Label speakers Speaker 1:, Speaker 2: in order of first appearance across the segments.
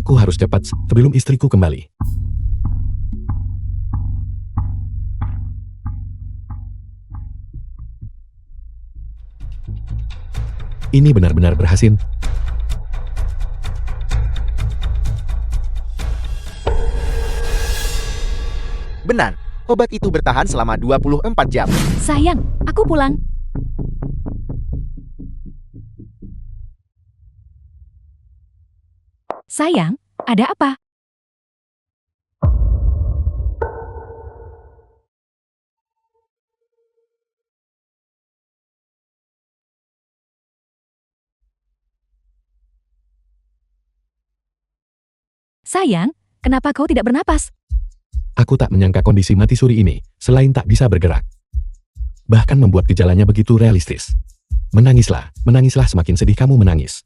Speaker 1: Aku harus cepat sebelum istriku kembali. Ini benar-benar berhasil.
Speaker 2: Benar, obat itu bertahan selama 24 jam.
Speaker 3: Sayang, aku pulang. Sayang, ada apa? Sayang, kenapa kau tidak bernapas?
Speaker 1: Aku tak menyangka kondisi mati suri ini, selain tak bisa bergerak, bahkan membuat gejalanya begitu realistis. Menangislah semakin sedih kamu menangis.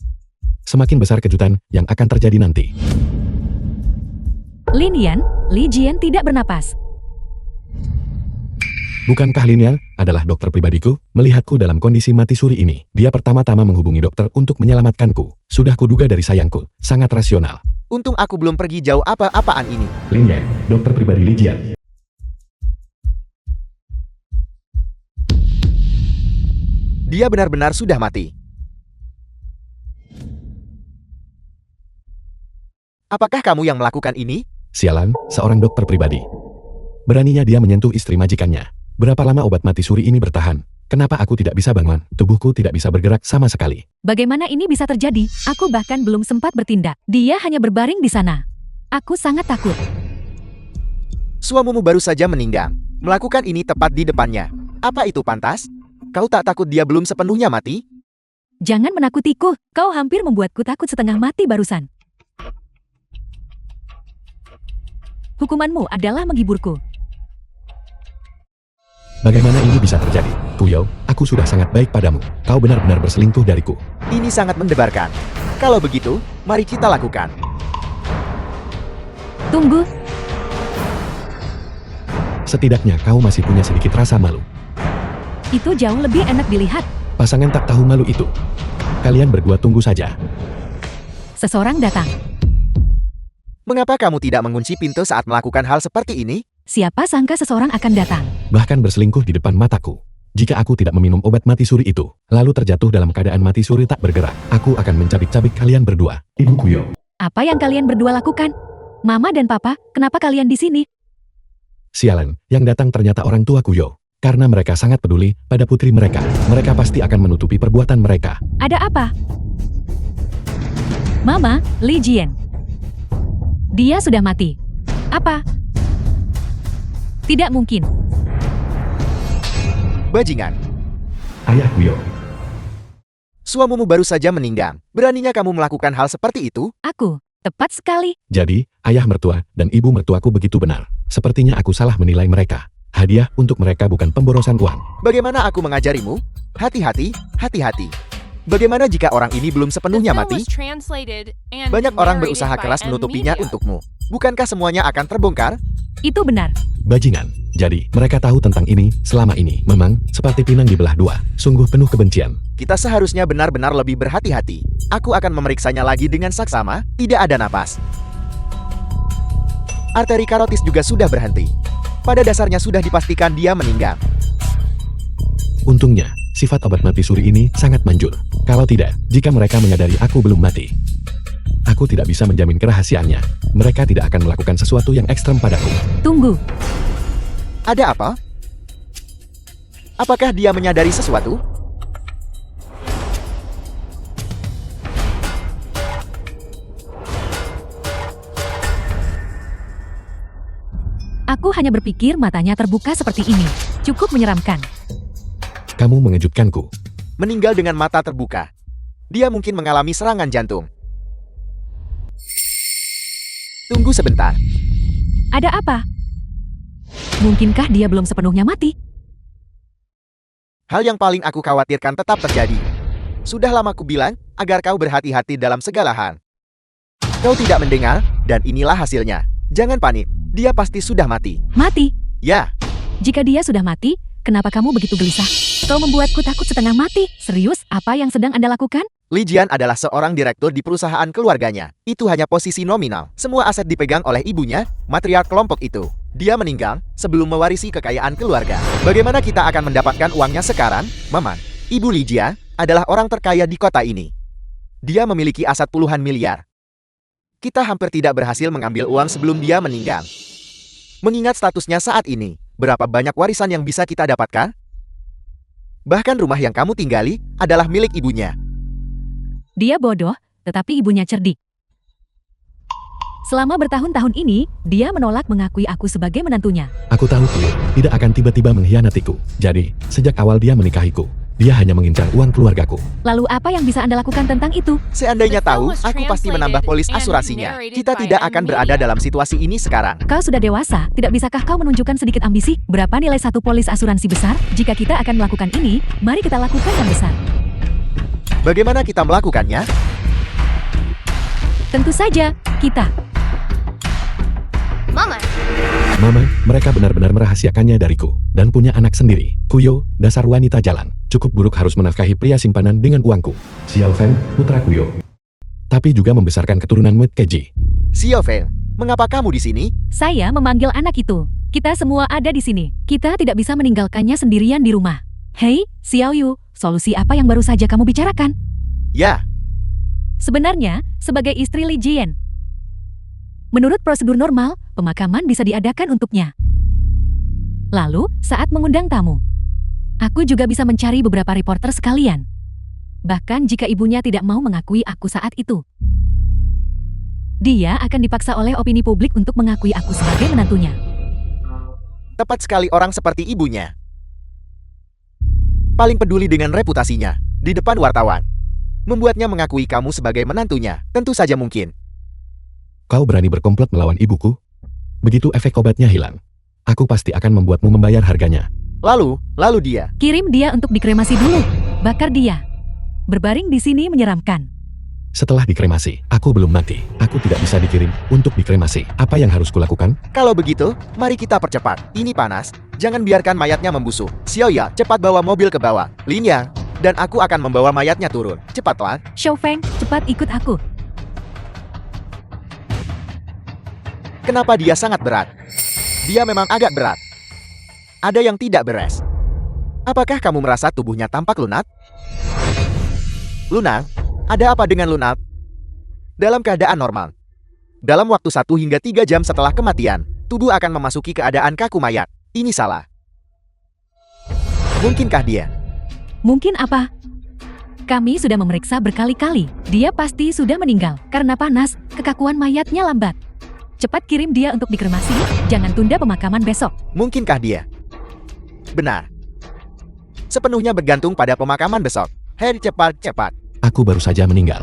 Speaker 1: Semakin besar kejutan yang akan terjadi nanti.
Speaker 3: Lin Yan, Li Jian tidak bernapas.
Speaker 1: Bukankah Lin Yan adalah dokter pribadiku? Melihatku dalam kondisi mati suri ini, dia pertama-tama menghubungi dokter untuk menyelamatkanku. Sudah kuduga dari sayangku, sangat rasional.
Speaker 2: Untung aku belum pergi jauh apa-apaan ini.
Speaker 1: Lin Yan, dokter pribadi Li Jian.
Speaker 2: Dia benar-benar sudah mati. Apakah kamu yang melakukan ini?
Speaker 1: Sialan, seorang dokter pribadi. Beraninya dia menyentuh istri majikannya. Berapa lama obat mati suri ini bertahan? Kenapa aku tidak bisa bangun? Tubuhku tidak bisa bergerak sama sekali.
Speaker 3: Bagaimana ini bisa terjadi? Aku bahkan belum sempat bertindak. Dia hanya berbaring di sana. Aku sangat takut.
Speaker 2: Suamimu baru saja meninggal. Melakukan ini tepat di depannya. Apa itu pantas? Kau tak takut dia belum sepenuhnya mati?
Speaker 3: Jangan menakutiku. Kau hampir membuatku takut setengah mati barusan. Hukumanmu adalah menghiburku.
Speaker 1: Bagaimana ini bisa terjadi? Puyo, aku sudah sangat baik padamu. Kau benar-benar berselingkuh dariku.
Speaker 2: Ini sangat mendebarkan. Kalau begitu, mari kita lakukan.
Speaker 3: Tunggu.
Speaker 1: Setidaknya kau masih punya sedikit rasa malu.
Speaker 3: Itu jauh lebih enak dilihat.
Speaker 1: Pasangan tak tahu malu itu. Kalian berdua tunggu saja.
Speaker 3: Seseorang datang.
Speaker 2: Mengapa kamu tidak mengunci pintu saat melakukan hal seperti ini?
Speaker 3: Siapa sangka seseorang akan datang.
Speaker 1: Bahkan berselingkuh di depan mataku. Jika aku tidak meminum obat mati suri itu, lalu terjatuh dalam keadaan mati suri tak bergerak, aku akan mencabik-cabik kalian berdua. Ibu Puyo.
Speaker 3: Apa yang kalian berdua lakukan? Mama dan Papa, kenapa kalian di sini?
Speaker 1: Sialan, yang datang ternyata orang tua Kuyo. Karena mereka sangat peduli pada putri mereka, mereka pasti akan menutupi perbuatan mereka.
Speaker 3: Ada apa? Mama, Li Jian. Dia sudah mati. Apa? Tidak mungkin.
Speaker 2: Bajingan.
Speaker 1: Ayah Kuyo.
Speaker 2: Suamimu baru saja meninggal. Beraninya kamu melakukan hal seperti itu?
Speaker 3: Aku. Tepat sekali.
Speaker 1: Jadi, ayah mertua dan ibu mertuaku begitu benar. Sepertinya aku salah menilai mereka. Hadiah untuk mereka bukan pemborosan uang.
Speaker 2: Bagaimana aku mengajarimu? Hati-hati, hati-hati. Bagaimana jika orang ini belum sepenuhnya mati? Banyak orang berusaha keras menutupinya untukmu. Bukankah semuanya akan terbongkar?
Speaker 3: Itu benar.
Speaker 1: Bajingan. Jadi, mereka tahu tentang ini selama ini. Memang, seperti pinang dibelah dua. Sungguh penuh kebencian.
Speaker 2: Kita seharusnya benar-benar lebih berhati-hati. Aku akan memeriksanya lagi dengan saksama, tidak ada napas. Arteri karotis juga sudah berhenti. Pada dasarnya sudah dipastikan dia meninggal.
Speaker 1: Untungnya, sifat obat mati suri ini sangat manjur. Kalau tidak, jika mereka menyadari aku belum mati, aku tidak bisa menjamin kerahasiaannya. Mereka tidak akan melakukan sesuatu yang ekstrem padaku.
Speaker 3: Tunggu.
Speaker 2: Ada apa? Apakah dia menyadari sesuatu?
Speaker 3: Aku hanya berpikir matanya terbuka seperti ini. Cukup menyeramkan.
Speaker 1: Kamu mengejutkanku.
Speaker 2: Meninggal dengan mata terbuka. Dia mungkin mengalami serangan jantung. Tunggu sebentar.
Speaker 3: Ada apa? Mungkinkah dia belum sepenuhnya mati?
Speaker 2: Hal yang paling aku khawatirkan tetap terjadi. Sudah lama ku bilang agar kau berhati-hati dalam segala hal. Kau tidak mendengar, dan inilah hasilnya. Jangan panik, dia pasti sudah mati.
Speaker 3: Mati?
Speaker 2: Ya.
Speaker 3: Jika dia sudah mati, kenapa kamu begitu gelisah? Kau membuatku takut setengah mati. Serius, apa yang sedang Anda lakukan?
Speaker 2: Li Jian adalah seorang direktur di perusahaan keluarganya. Itu hanya posisi nominal. Semua aset dipegang oleh ibunya, matriark kelompok itu. Dia meninggal sebelum mewarisi kekayaan keluarga. Bagaimana kita akan mendapatkan uangnya sekarang, Maman? Ibu Li Jia adalah orang terkaya di kota ini. Dia memiliki aset puluhan miliar. Kita hampir tidak berhasil mengambil uang sebelum dia meninggal. Mengingat statusnya saat ini, berapa banyak warisan yang bisa kita dapatkan? Bahkan rumah yang kamu tinggali adalah milik ibunya.
Speaker 3: Dia bodoh, tetapi ibunya cerdik. Selama bertahun-tahun ini, dia menolak mengakui aku sebagai menantunya.
Speaker 1: Aku tahu Kuyo tidak akan tiba-tiba mengkhianatiku. Jadi, sejak awal dia menikahiku, dia hanya mengincar uang keluargaku.
Speaker 3: Lalu apa yang bisa Anda lakukan tentang itu?
Speaker 2: Seandainya tahu, aku pasti menambah polis asuransinya. Kita tidak akan berada dalam situasi ini sekarang.
Speaker 3: Kau sudah dewasa, tidak bisakah kau menunjukkan sedikit ambisi? Berapa nilai satu polis asuransi besar? Jika kita akan melakukan ini, mari kita lakukan yang besar.
Speaker 2: Bagaimana kita melakukannya?
Speaker 3: Tentu saja, kita.
Speaker 4: Mama.
Speaker 1: Mama, mereka benar-benar merahasiakannya dariku. Dan punya anak sendiri. Kuyo, dasar wanita jalan. Cukup buruk harus menafkahi pria simpanan dengan uangku. Xiao Feng, putra Kuyo. Tapi juga membesarkan keturunan Mut Keji.
Speaker 2: Xiao Feng, mengapa kamu di sini?
Speaker 3: Saya memanggil anak itu. Kita semua ada di sini. Kita tidak bisa meninggalkannya sendirian di rumah. Hei, Xiao Yu, solusi apa yang baru saja kamu bicarakan?
Speaker 2: Ya,
Speaker 3: Sebenarnya, sebagai istri Li Jian, menurut prosedur normal, pemakaman bisa diadakan untuknya. Lalu, saat mengundang tamu, aku juga bisa mencari beberapa reporter sekalian. Bahkan jika ibunya tidak mau mengakui aku saat itu, dia akan dipaksa oleh opini publik untuk mengakui aku sebagai menantunya.
Speaker 2: tepat sekali orang seperti ibunya. Paling peduli dengan reputasinya, di depan wartawan. Membuatnya mengakui kamu sebagai menantunya, tentu saja mungkin.
Speaker 1: Kau berani berkomplot melawan ibuku? Begitu efek obatnya hilang, aku pasti akan membuatmu membayar harganya.
Speaker 2: Lalu dia.
Speaker 3: Kirim dia untuk dikremasi dulu. Bakar dia. Berbaring di sini menyeramkan.
Speaker 1: Setelah dikremasi, aku belum mati. Aku tidak bisa dikirim untuk dikremasi. Apa yang harus kulakukan?
Speaker 2: Kalau begitu, mari kita percepat. Ini panas, jangan biarkan mayatnya membusuk. Xiaoya, cepat bawa mobil ke bawah. Lin Yang, dan aku akan membawa mayatnya turun. Cepatlah.
Speaker 3: Xiao Feng, cepat ikut aku.
Speaker 2: Kenapa dia sangat berat? Dia memang agak berat. Ada yang tidak beres. Apakah kamu merasa tubuhnya tampak lunak? Lunak? Ada apa dengan lunak? Dalam keadaan normal, dalam waktu 1 hingga 3 jam setelah kematian, tubuh akan memasuki keadaan kaku mayat. Ini salah. Mungkinkah dia?
Speaker 3: Mungkin apa? Kami sudah memeriksa berkali-kali. Dia pasti sudah meninggal. Karena panas, kekakuan mayatnya lambat. Cepat kirim dia untuk dikremasi, jangan tunda pemakaman besok.
Speaker 2: Mungkinkah dia? Benar. Sepenuhnya bergantung pada pemakaman besok. Hei, cepat.
Speaker 1: Aku baru saja meninggal.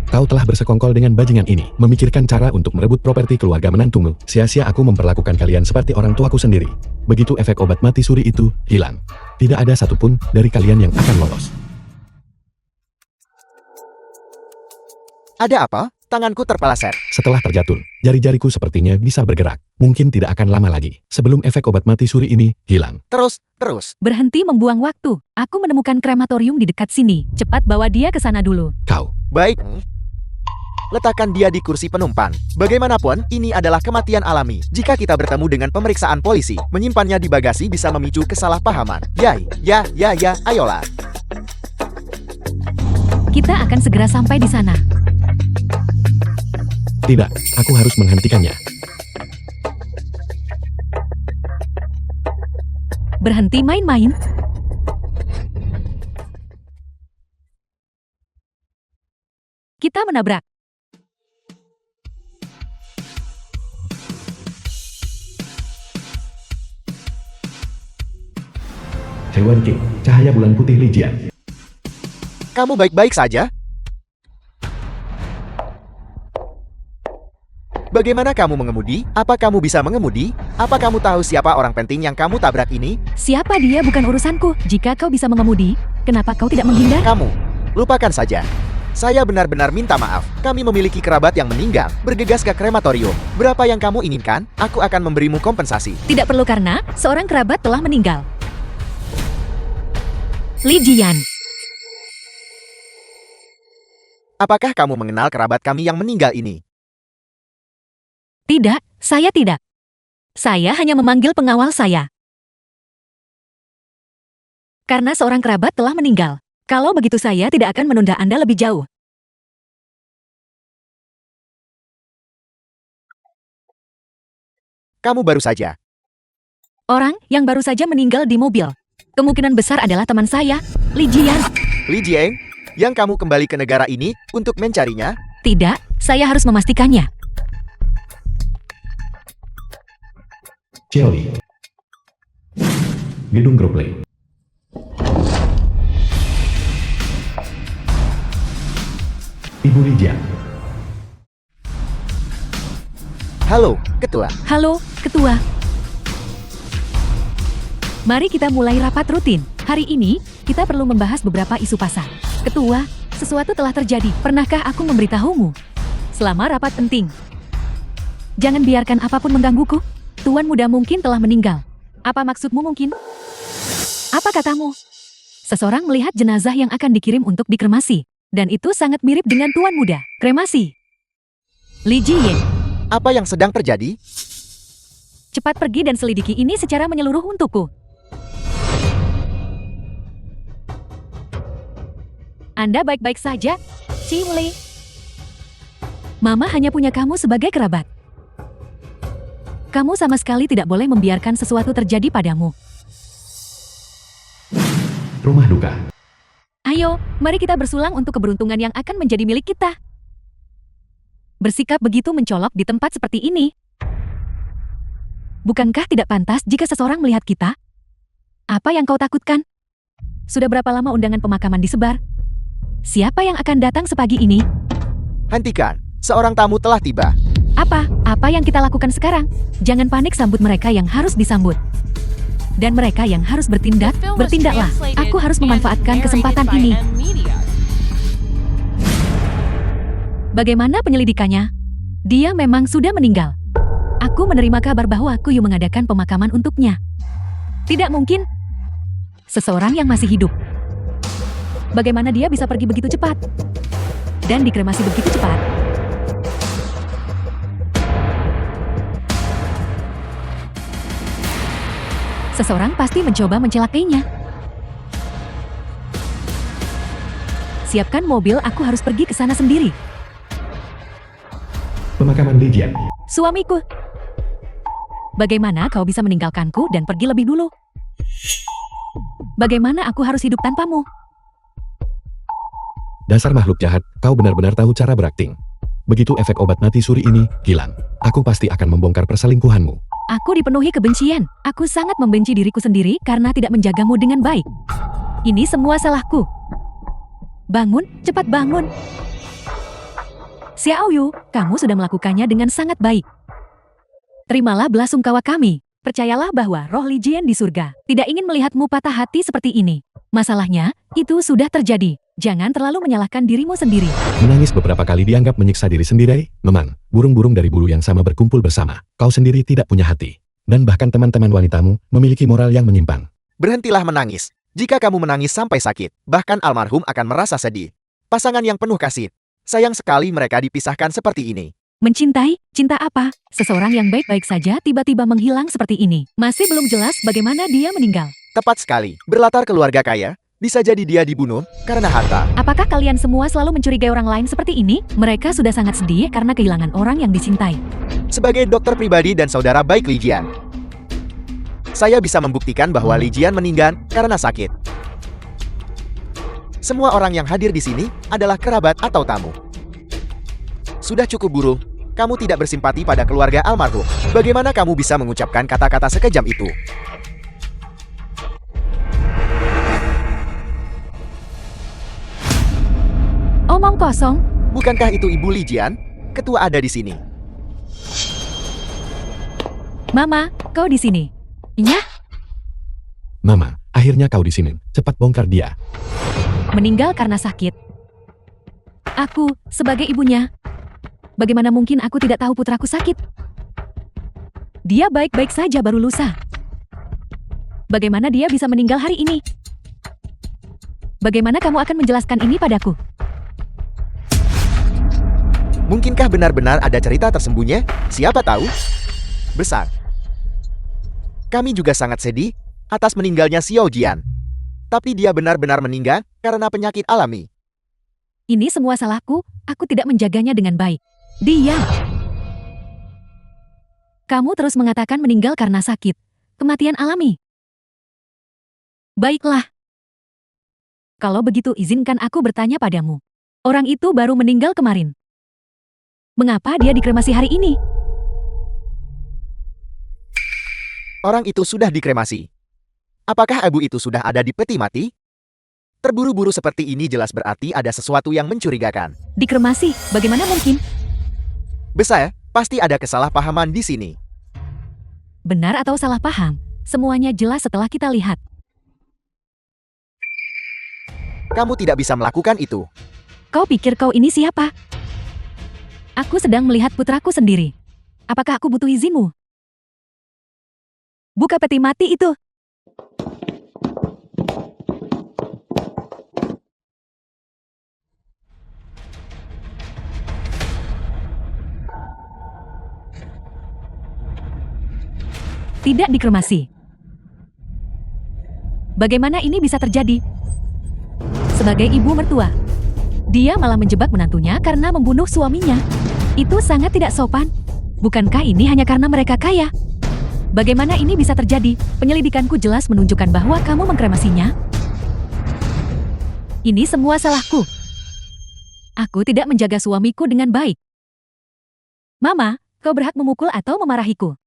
Speaker 1: Kau telah bersekongkol dengan bajingan ini, memikirkan cara untuk merebut properti keluarga menantumu. Sia-sia aku memperlakukan kalian seperti orang tuaku sendiri. Begitu efek obat mati suri itu hilang, tidak ada satupun dari kalian yang akan lolos.
Speaker 2: Ada apa? Tanganku terpeleset.
Speaker 1: Setelah terjatuh, jari-jariku sepertinya bisa bergerak. Mungkin tidak akan lama lagi, sebelum efek obat mati suri ini hilang.
Speaker 2: Terus.
Speaker 3: Berhenti membuang waktu. Aku menemukan krematorium di dekat sini. Cepat bawa dia ke sana dulu.
Speaker 1: Kau,
Speaker 2: Baik. Letakkan dia di kursi penumpang. Bagaimanapun, ini adalah kematian alami. Jika kita bertemu dengan pemeriksaan polisi, menyimpannya di bagasi bisa memicu kesalahpahaman. Ya, ayolah.
Speaker 3: Kita akan segera sampai di sana.
Speaker 1: tidak, aku harus menghentikannya.
Speaker 3: Berhenti main-main. Kita menabrak.
Speaker 1: Hewan King, cahaya bulan putih Li Jian.
Speaker 2: Kamu baik-baik saja? Bagaimana kamu mengemudi? Apa kamu bisa mengemudi? Apa kamu tahu siapa orang penting yang kamu tabrak ini?
Speaker 3: Siapa dia bukan urusanku. Jika kau bisa mengemudi, kenapa kau tidak menghindar?
Speaker 2: Kamu. Lupakan saja. Saya benar-benar minta maaf. Kami memiliki kerabat yang meninggal. Bergegas ke krematorium. Berapa yang kamu inginkan? Aku akan memberimu kompensasi.
Speaker 3: Tidak perlu karena seorang kerabat telah meninggal. Li Jian.
Speaker 2: Apakah kamu mengenal kerabat kami yang meninggal ini?
Speaker 3: Tidak, saya tidak. Saya hanya memanggil pengawal saya. Karena seorang kerabat telah meninggal. Kalau begitu saya tidak akan menunda Anda lebih jauh.
Speaker 2: Kamu baru saja.
Speaker 3: Orang yang baru saja meninggal di mobil. Kemungkinan besar adalah teman saya, Li Jian.
Speaker 2: Li Jiang, yang kamu kembali ke negara ini untuk mencarinya?
Speaker 3: Tidak, saya harus memastikannya.
Speaker 1: Ciaoli. Gedung grup Lei. Ibu Lijian.
Speaker 2: Halo, Ketua.
Speaker 3: Halo, Ketua. Mari kita mulai rapat rutin. Hari ini, kita perlu membahas beberapa isu pasar. Ketua, sesuatu telah terjadi. Pernahkah aku memberitahumu? Selama rapat penting. Jangan biarkan apapun menggangguku. Tuan muda mungkin telah meninggal. Apa maksudmu mungkin? Apa katamu? Seseorang melihat jenazah yang akan dikirim untuk dikremasi. Dan itu sangat mirip dengan tuan muda. Kremasi. Li Jian,
Speaker 2: Apa yang sedang terjadi?
Speaker 3: cepat pergi dan selidiki ini secara menyeluruh untukku. Anda baik-baik saja, Cimli. Mama hanya punya kamu sebagai kerabat. Kamu sama sekali tidak boleh membiarkan sesuatu terjadi padamu.
Speaker 1: Rumah duka.
Speaker 3: Ayo, mari kita bersulang untuk keberuntungan yang akan menjadi milik kita. Bersikap begitu mencolok di tempat seperti ini. Bukankah tidak pantas jika seseorang melihat kita? Apa yang kau takutkan? Sudah berapa lama undangan pemakaman disebar? Siapa yang akan datang sepagi ini?
Speaker 2: Hentikan, seorang tamu telah tiba.
Speaker 3: Apa yang kita lakukan sekarang? Jangan panik sambut mereka yang harus disambut. Dan mereka yang harus bertindak, bertindaklah. Aku harus memanfaatkan kesempatan ini. Bagaimana penyelidikannya? Dia memang sudah meninggal. Aku menerima kabar bahwa Kuyu mengadakan pemakaman untuknya. Tidak mungkin. Seseorang yang masih hidup. Bagaimana dia bisa pergi begitu cepat? Dan dikremasi begitu cepat? Seseorang pasti mencoba mencelakainya. Siapkan mobil, aku harus pergi ke sana sendiri.
Speaker 1: Pemakaman Lijian.
Speaker 3: Suamiku. Bagaimana kau bisa meninggalkanku dan pergi lebih dulu? Bagaimana aku harus hidup tanpamu?
Speaker 1: Dasar makhluk jahat, kau benar-benar tahu cara berakting. Begitu efek obat mati suri ini hilang, aku pasti akan membongkar perselingkuhanmu.
Speaker 3: Aku dipenuhi kebencian. Aku sangat membenci diriku sendiri karena tidak menjagamu dengan baik. Ini semua salahku. Bangun, cepat bangun. Xiao Yu, kamu sudah melakukannya dengan sangat baik. Terimalah belasungkawa kami. Percayalah bahwa roh Li Jian di surga tidak ingin melihatmu patah hati seperti ini. Masalahnya, itu sudah terjadi. Jangan terlalu menyalahkan dirimu sendiri.
Speaker 1: Menangis beberapa kali dianggap menyiksa diri sendiri. Memang, burung-burung dari bulu yang sama berkumpul bersama. Kau sendiri tidak punya hati. Dan bahkan teman-teman wanitamu memiliki moral yang menyimpang.
Speaker 2: Berhentilah menangis. Jika kamu menangis sampai sakit, bahkan almarhum akan merasa sedih. Pasangan yang penuh kasih. Sayang sekali mereka dipisahkan seperti ini.
Speaker 3: Mencintai? Cinta apa? Seseorang yang baik-baik saja tiba-tiba menghilang seperti ini. Masih belum jelas bagaimana dia meninggal.
Speaker 2: Tepat sekali. Berlatar keluarga kaya, bisa jadi dia dibunuh karena harta.
Speaker 3: Apakah kalian semua selalu mencurigai orang lain seperti ini? Mereka sudah sangat sedih karena kehilangan orang yang dicintai.
Speaker 2: Sebagai dokter pribadi dan saudara baik Li Jian, saya bisa membuktikan bahwa Li Jian meninggal karena sakit. Semua orang yang hadir di sini adalah kerabat atau tamu. Sudah cukup buruk, kamu tidak bersimpati pada keluarga almarhum. Bagaimana kamu bisa mengucapkan kata-kata sekejam itu?
Speaker 3: Omong kosong.
Speaker 2: Bukankah itu Ibu Li Jian? Ketua ada di sini.
Speaker 3: Mama, kau di sini. Nyah,
Speaker 1: Mama, akhirnya kau di sini. Cepat bongkar dia.
Speaker 3: meninggal karena sakit. Aku, sebagai ibunya, bagaimana mungkin aku tidak tahu putraku sakit? Dia baik-baik saja baru lusa. Bagaimana dia bisa meninggal hari ini? Bagaimana kamu akan menjelaskan ini padaku?
Speaker 2: Mungkinkah benar-benar ada cerita tersembunyi? Siapa tahu? Besar. Kami juga sangat sedih atas meninggalnya Xiao Jian. Tapi dia benar-benar meninggal karena penyakit alami.
Speaker 3: Ini semua salahku, aku tidak menjaganya dengan baik. Diam! Kamu terus mengatakan meninggal karena sakit. Kematian alami. Baiklah. Kalau begitu izinkan aku bertanya padamu. Orang itu baru meninggal kemarin. Mengapa dia dikremasi hari ini?
Speaker 2: Orang itu sudah dikremasi. Apakah abu itu sudah ada di peti mati? Terburu-buru seperti ini jelas berarti ada sesuatu yang mencurigakan.
Speaker 3: Dikremasi, bagaimana mungkin?
Speaker 2: Besar, pasti ada kesalahpahaman di sini.
Speaker 3: Benar atau salah paham, semuanya jelas setelah kita lihat.
Speaker 2: Kamu tidak bisa melakukan itu.
Speaker 3: Kau pikir kau ini siapa? Aku sedang melihat putraku sendiri. Apakah aku butuh izinmu? Buka peti mati itu. Tidak dikremasi. Bagaimana ini bisa terjadi? Sebagai ibu mertua, dia malah menjebak menantunya karena membunuh suaminya. Itu sangat tidak sopan. Bukankah ini hanya karena mereka kaya? Bagaimana ini bisa terjadi? Penyelidikanku jelas menunjukkan bahwa kamu mengkremasinya. Ini semua salahku. Aku tidak menjaga suamiku dengan baik. Mama, kau berhak memukul atau memarahiku.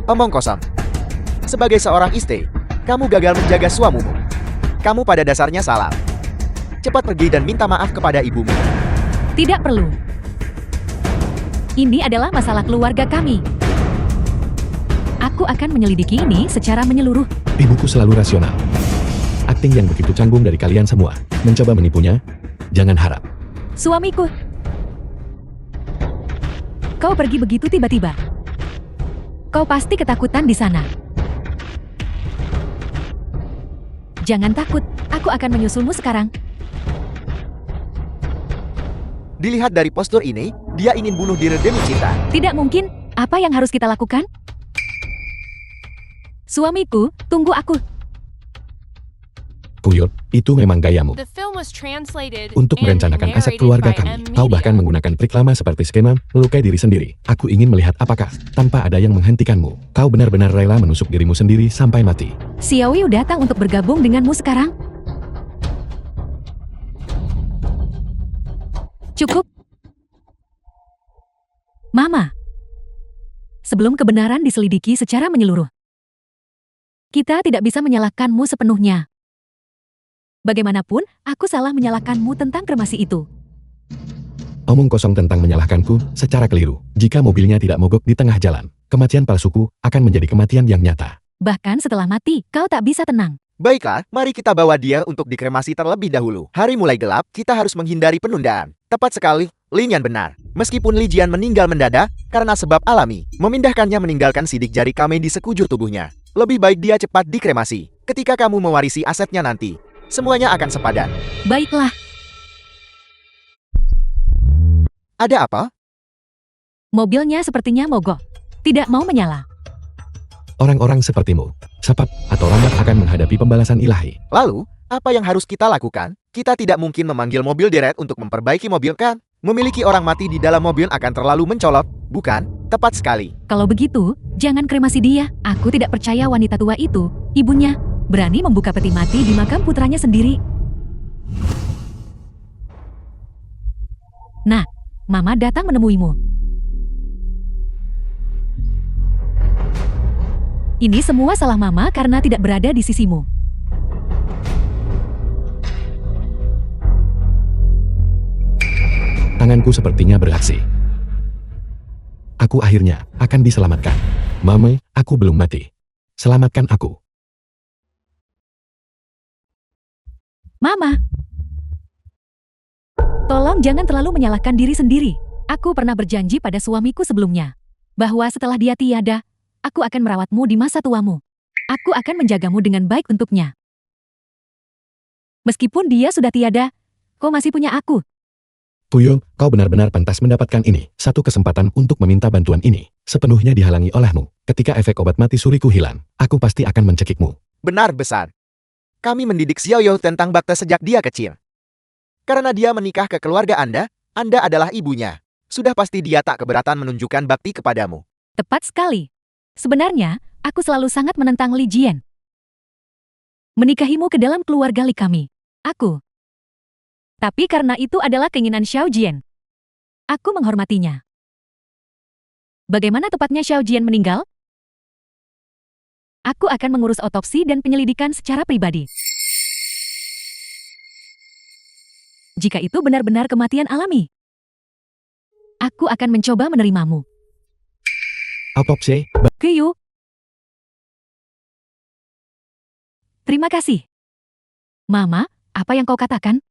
Speaker 2: Omong kosong. Sebagai seorang istri, kamu gagal menjaga suamimu. Kamu pada dasarnya salah. Cepat pergi dan minta maaf kepada ibumu.
Speaker 3: Tidak perlu. Ini adalah masalah keluarga kami. Aku akan menyelidiki ini secara menyeluruh.
Speaker 1: Ibuku selalu rasional. Akting yang begitu canggung dari kalian semua. Mencoba menipunya? Jangan harap.
Speaker 3: Suamiku. Kau pergi begitu tiba-tiba. Kau pasti ketakutan di sana. Jangan takut, aku akan menyusulmu sekarang.
Speaker 2: Dilihat dari postur ini, dia ingin bunuh diri demi cinta.
Speaker 3: Tidak mungkin, apa yang harus kita lakukan? Suamiku, tunggu aku.
Speaker 1: Kuyut, itu memang gayamu. Untuk merencanakan aset keluarga kami, kau bahkan menggunakan trik lama seperti skema melukai diri sendiri. Aku ingin melihat apakah, tanpa ada yang menghentikanmu, kau benar-benar rela menusuk dirimu sendiri sampai mati.
Speaker 3: Xiaoyu datang untuk bergabung denganmu sekarang. Cukup. Mama. Sebelum kebenaran diselidiki secara menyeluruh, kita tidak bisa menyalahkanmu sepenuhnya. Bagaimanapun, aku salah menyalahkanmu tentang kremasi itu.
Speaker 1: Omong kosong tentang menyalahkanku secara keliru. Jika mobilnya tidak mogok di tengah jalan, kematian palsuku akan menjadi kematian yang nyata.
Speaker 3: Bahkan setelah mati, kau tak bisa tenang.
Speaker 2: Baiklah, mari kita bawa dia untuk dikremasi terlebih dahulu. Hari mulai gelap, kita harus menghindari penundaan. Tepat sekali, Lin Yan benar. Meskipun Li Jian meninggal mendadak karena sebab alami, memindahkannya meninggalkan sidik jari kami di sekujur tubuhnya. Lebih baik dia cepat dikremasi. Ketika kamu mewarisi asetnya nanti, semuanya akan sepadan.
Speaker 3: Baiklah.
Speaker 2: Ada apa?
Speaker 3: Mobilnya sepertinya mogok. Tidak mau menyala.
Speaker 1: Orang-orang sepertimu, cepat atau lambat akan menghadapi pembalasan ilahi.
Speaker 2: Lalu, apa yang harus kita lakukan? Kita tidak mungkin memanggil mobil deret untuk memperbaiki mobil kan? Memiliki orang mati di dalam mobil akan terlalu mencolok, bukan? Tepat sekali.
Speaker 3: Kalau begitu, jangan kremasi dia. Aku tidak percaya wanita tua itu, ibunya, berani membuka peti mati di makam putranya sendiri. Nah, Mama datang menemuimu. Ini semua salah Mama karena tidak berada di sisimu.
Speaker 1: Tanganku sepertinya beraksi. Aku akhirnya akan diselamatkan. Mame, aku belum mati. Selamatkan aku.
Speaker 3: Mama! Tolong jangan terlalu menyalahkan diri sendiri. Aku pernah berjanji pada suamiku sebelumnya, bahwa setelah dia tiada, aku akan merawatmu di masa tuamu. Aku akan menjagamu dengan baik untuknya. Meskipun dia sudah tiada, kau masih punya aku.
Speaker 1: Puyol, kau benar-benar pantas mendapatkan ini. Satu kesempatan untuk meminta bantuan ini sepenuhnya dihalangi olehmu. Ketika efek obat mati suriku hilang, aku pasti akan mencekikmu.
Speaker 2: Benar besar. Kami mendidik Xiaoyu tentang bakte sejak dia kecil. Karena dia menikah ke keluarga Anda adalah ibunya. Sudah pasti dia tak keberatan menunjukkan bakti kepadamu.
Speaker 3: Tepat sekali. Sebenarnya, aku selalu sangat menentang Li Jian. Menikahimu ke dalam keluarga Li kami. Aku. Tapi karena itu adalah keinginan Xiao Jian. Aku menghormatinya. Bagaimana tepatnya Xiao Jian meninggal? Aku akan mengurus otopsi dan penyelidikan secara pribadi. Jika itu benar-benar kematian alami, aku akan mencoba menerimamu.
Speaker 1: Autopsi,
Speaker 3: Kyu. Terima kasih. Mama, apa yang kau katakan?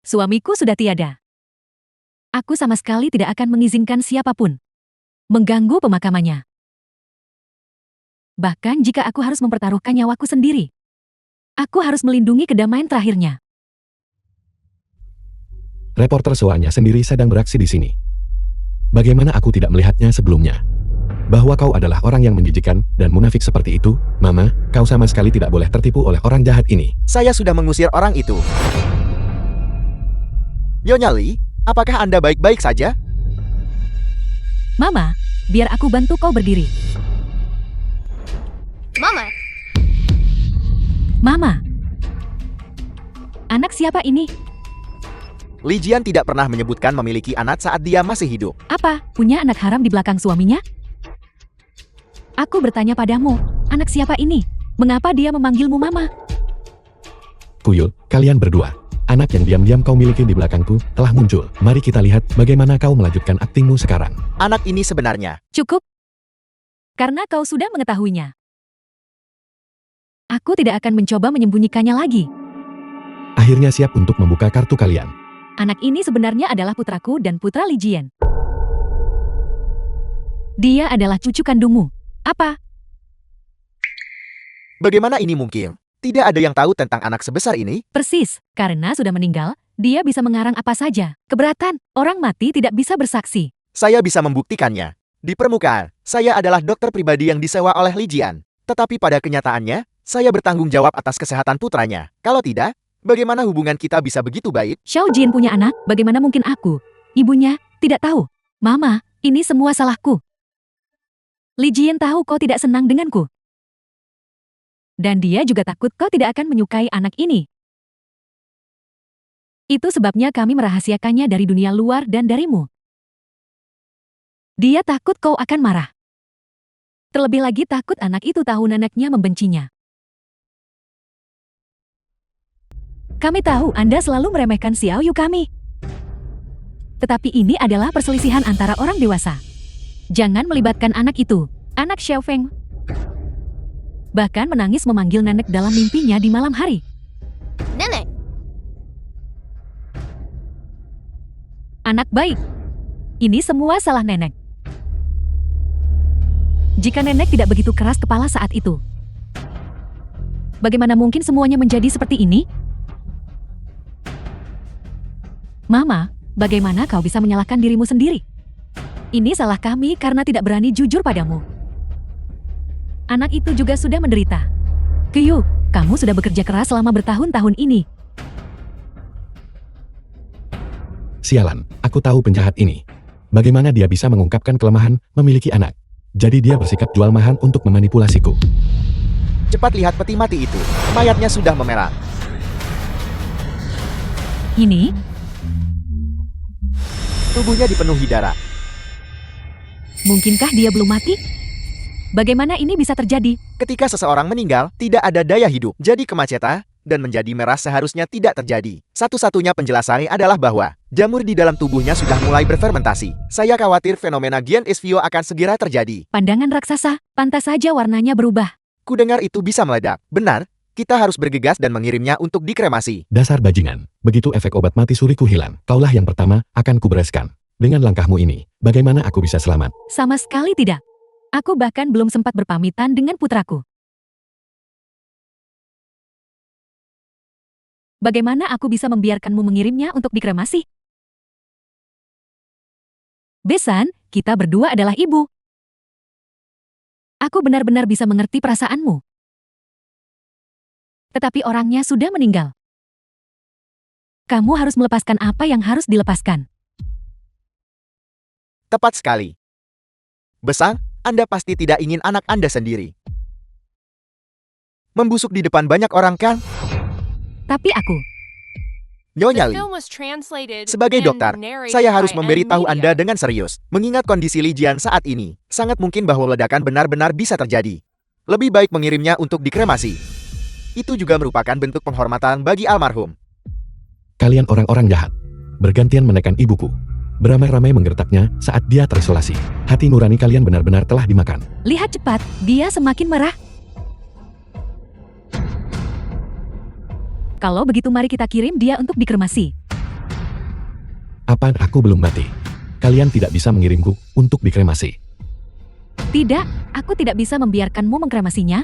Speaker 3: Suamiku sudah tiada. Aku sama sekali tidak akan mengizinkan siapapun mengganggu pemakamannya. Bahkan jika aku harus mempertaruhkan nyawaku sendiri, aku harus melindungi kedamaian terakhirnya.
Speaker 1: reporter Soanya sendiri sedang beraksi di sini. Bagaimana aku tidak melihatnya sebelumnya? Bahwa kau adalah orang yang menjijikan dan munafik seperti itu, Mama, kau sama sekali tidak boleh tertipu oleh orang jahat ini.
Speaker 2: Saya sudah mengusir orang itu. Nyonya Li, apakah Anda baik-baik saja?
Speaker 3: Mama, biar aku bantu kau berdiri.
Speaker 4: Mama,
Speaker 3: Mama. Anak siapa ini?
Speaker 2: Li Jian tidak pernah menyebutkan memiliki anak saat dia masih hidup.
Speaker 3: Apa, punya anak haram di belakang suaminya? Aku bertanya padamu, anak siapa ini? Mengapa dia memanggilmu Mama?
Speaker 1: Puyol, kalian berdua. Anak yang diam-diam kau miliki di belakangku telah muncul. Mari kita lihat bagaimana kau melanjutkan aktingmu sekarang.
Speaker 2: Anak ini sebenarnya.
Speaker 3: Cukup. Karena kau sudah mengetahuinya. Aku tidak akan mencoba menyembunyikannya lagi.
Speaker 1: Akhirnya siap untuk membuka kartu kalian.
Speaker 3: Anak ini sebenarnya adalah putraku dan putra Li Jian. Dia adalah cucu kandungmu. Apa?
Speaker 2: Bagaimana ini mungkin? Tidak ada yang tahu tentang anak sebesar ini?
Speaker 3: Persis, karena sudah meninggal, dia bisa mengarang apa saja. Keberatan, orang mati tidak bisa bersaksi.
Speaker 2: Saya bisa membuktikannya. Di permukaan, saya adalah dokter pribadi yang disewa oleh Li Jian. Tetapi pada kenyataannya, saya bertanggung jawab atas kesehatan putranya. Kalau tidak, bagaimana hubungan kita bisa begitu baik?
Speaker 3: Xiao Jin punya anak, bagaimana mungkin aku, ibunya, tidak tahu? Mama, ini semua salahku. Li Jian tahu kau tidak senang denganku. Dan dia juga takut kau tidak akan menyukai anak ini. Itu sebabnya kami merahasiakannya dari dunia luar dan darimu. Dia takut kau akan marah. Terlebih lagi takut anak itu tahu neneknya membencinya. Kami tahu Anda selalu meremehkan Xiao Yu kami. Tetapi ini adalah perselisihan antara orang dewasa. Jangan melibatkan anak itu, anak Xiao Feng. Bahkan menangis memanggil nenek dalam mimpinya di malam hari.
Speaker 4: Nenek.
Speaker 3: Anak baik. Ini semua salah nenek. Jika nenek tidak begitu keras kepala saat itu, bagaimana mungkin semuanya menjadi seperti ini? Mama, bagaimana kau bisa menyalahkan dirimu sendiri? Ini salah kami karena tidak berani jujur padamu. Anak itu juga sudah menderita. Kyu, kamu sudah bekerja keras selama bertahun-tahun ini.
Speaker 1: Sialan, aku tahu penjahat ini. Bagaimana dia bisa mengungkapkan kelemahan memiliki anak? Jadi dia bersikap jual mahal untuk memanipulasiku.
Speaker 2: Cepat lihat peti mati itu. Mayatnya sudah memerah.
Speaker 3: Ini,
Speaker 2: Tubuhnya dipenuhi darah.
Speaker 3: mungkinkah dia belum mati? Bagaimana ini bisa terjadi?
Speaker 2: Ketika seseorang meninggal, tidak ada daya hidup. Jadi kemacetan dan menjadi merah seharusnya tidak terjadi. Satu-satunya penjelasannya adalah bahwa jamur di dalam tubuhnya sudah mulai berfermentasi. Saya khawatir fenomena Gian Esvio akan segera terjadi.
Speaker 3: Pandangan raksasa, pantas saja warnanya berubah.
Speaker 2: Kudengar itu bisa meledak. Benar, kita harus bergegas dan mengirimnya untuk dikremasi.
Speaker 1: Dasar bajingan. Begitu efek obat mati suriku hilang, kaulah yang pertama akan kubereskan. Dengan langkahmu ini, bagaimana aku bisa selamat?
Speaker 3: Sama sekali tidak. Aku bahkan belum sempat berpamitan dengan putraku. Bagaimana aku bisa membiarkanmu mengirimnya untuk dikremasi? Besan, kita berdua adalah ibu. Aku benar-benar bisa mengerti perasaanmu. Tetapi orangnya sudah meninggal. Kamu harus melepaskan apa yang harus dilepaskan.
Speaker 2: Tepat sekali. Besar, Anda pasti tidak ingin anak Anda sendiri membusuk di depan banyak orang kan?
Speaker 3: Tapi aku,
Speaker 2: Nyonya Li, sebagai dokter, saya harus memberitahu Anda dengan serius. Mengingat kondisi Li Jian saat ini, sangat mungkin bahwa ledakan benar-benar bisa terjadi. Lebih baik mengirimnya untuk dikremasi. Itu juga merupakan bentuk penghormatan bagi almarhum.
Speaker 1: Kalian orang-orang jahat. Bergantian menekan ibuku. Beramai-ramai menggertaknya saat dia terisolasi. Hati nurani kalian benar-benar telah dimakan.
Speaker 3: lihat cepat, dia semakin merah. Kalau begitu mari kita kirim dia untuk dikremasi.
Speaker 1: Apa aku belum mati? Kalian tidak bisa mengirimku untuk dikremasi.
Speaker 3: Tidak, aku tidak bisa membiarkanmu mengkremasinya.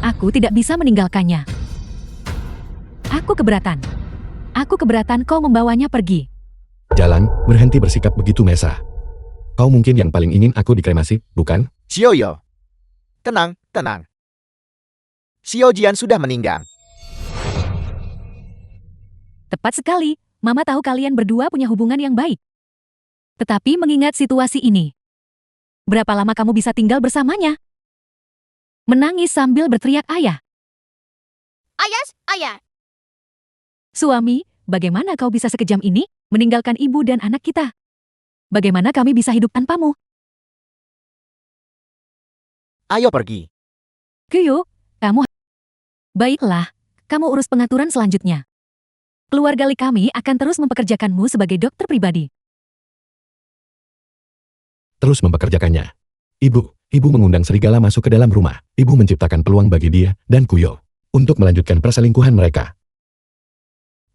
Speaker 3: Aku tidak bisa meninggalkannya. Aku keberatan. Aku keberatan kau membawanya pergi.
Speaker 1: Jalan, berhenti bersikap begitu Mesa. Kau mungkin yang paling ingin aku dikremasi, bukan?
Speaker 2: Xiaoyo, tenang, tenang. Xiao Jian sudah meninggal.
Speaker 3: Tepat sekali, Mama tahu kalian berdua punya hubungan yang baik. Tetapi mengingat situasi ini, berapa lama kamu bisa tinggal bersamanya? Menangis sambil berteriak ayah.
Speaker 4: Ayah.
Speaker 3: Suami, bagaimana kau bisa sekejam ini meninggalkan ibu dan anak kita? Bagaimana kami bisa hidup tanpamu?
Speaker 2: Ayo pergi.
Speaker 3: Kyo, kamu... Baiklah, kamu urus pengaturan selanjutnya. Keluarga Li kami akan terus mempekerjakanmu sebagai dokter pribadi.
Speaker 1: Terus mempekerjakannya. Ibu mengundang serigala masuk ke dalam rumah. Ibu menciptakan peluang bagi dia dan Kuyo untuk melanjutkan perselingkuhan mereka.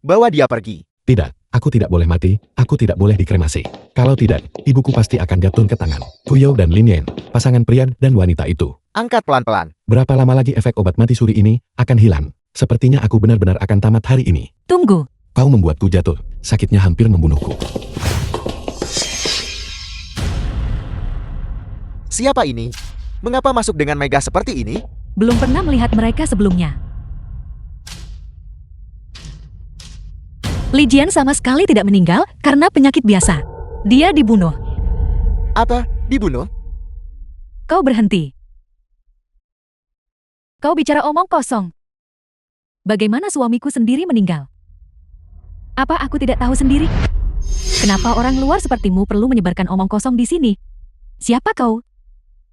Speaker 2: Bawa dia pergi.
Speaker 1: Tidak, aku tidak boleh mati, aku tidak boleh dikremasi. Kalau tidak, ibuku pasti akan jatuh ke tangan Kuyo dan Lin Yen, pasangan pria dan wanita itu.
Speaker 2: Angkat pelan-pelan.
Speaker 1: Berapa lama lagi efek obat mati suri ini akan hilang? Sepertinya aku benar-benar akan tamat hari ini.
Speaker 3: Tunggu,
Speaker 1: Kau membuatku jatuh, sakitnya hampir membunuhku.
Speaker 2: Siapa ini? Mengapa masuk dengan mega seperti ini?
Speaker 3: belum pernah melihat mereka sebelumnya. Li Jian sama sekali tidak meninggal karena penyakit biasa. Dia dibunuh.
Speaker 2: Apa? Dibunuh?
Speaker 3: Kau berhenti. Kau bicara omong kosong. Bagaimana suamiku sendiri meninggal? Apa aku tidak tahu sendiri? Kenapa orang luar sepertimu perlu menyebarkan omong kosong di sini? Siapa kau?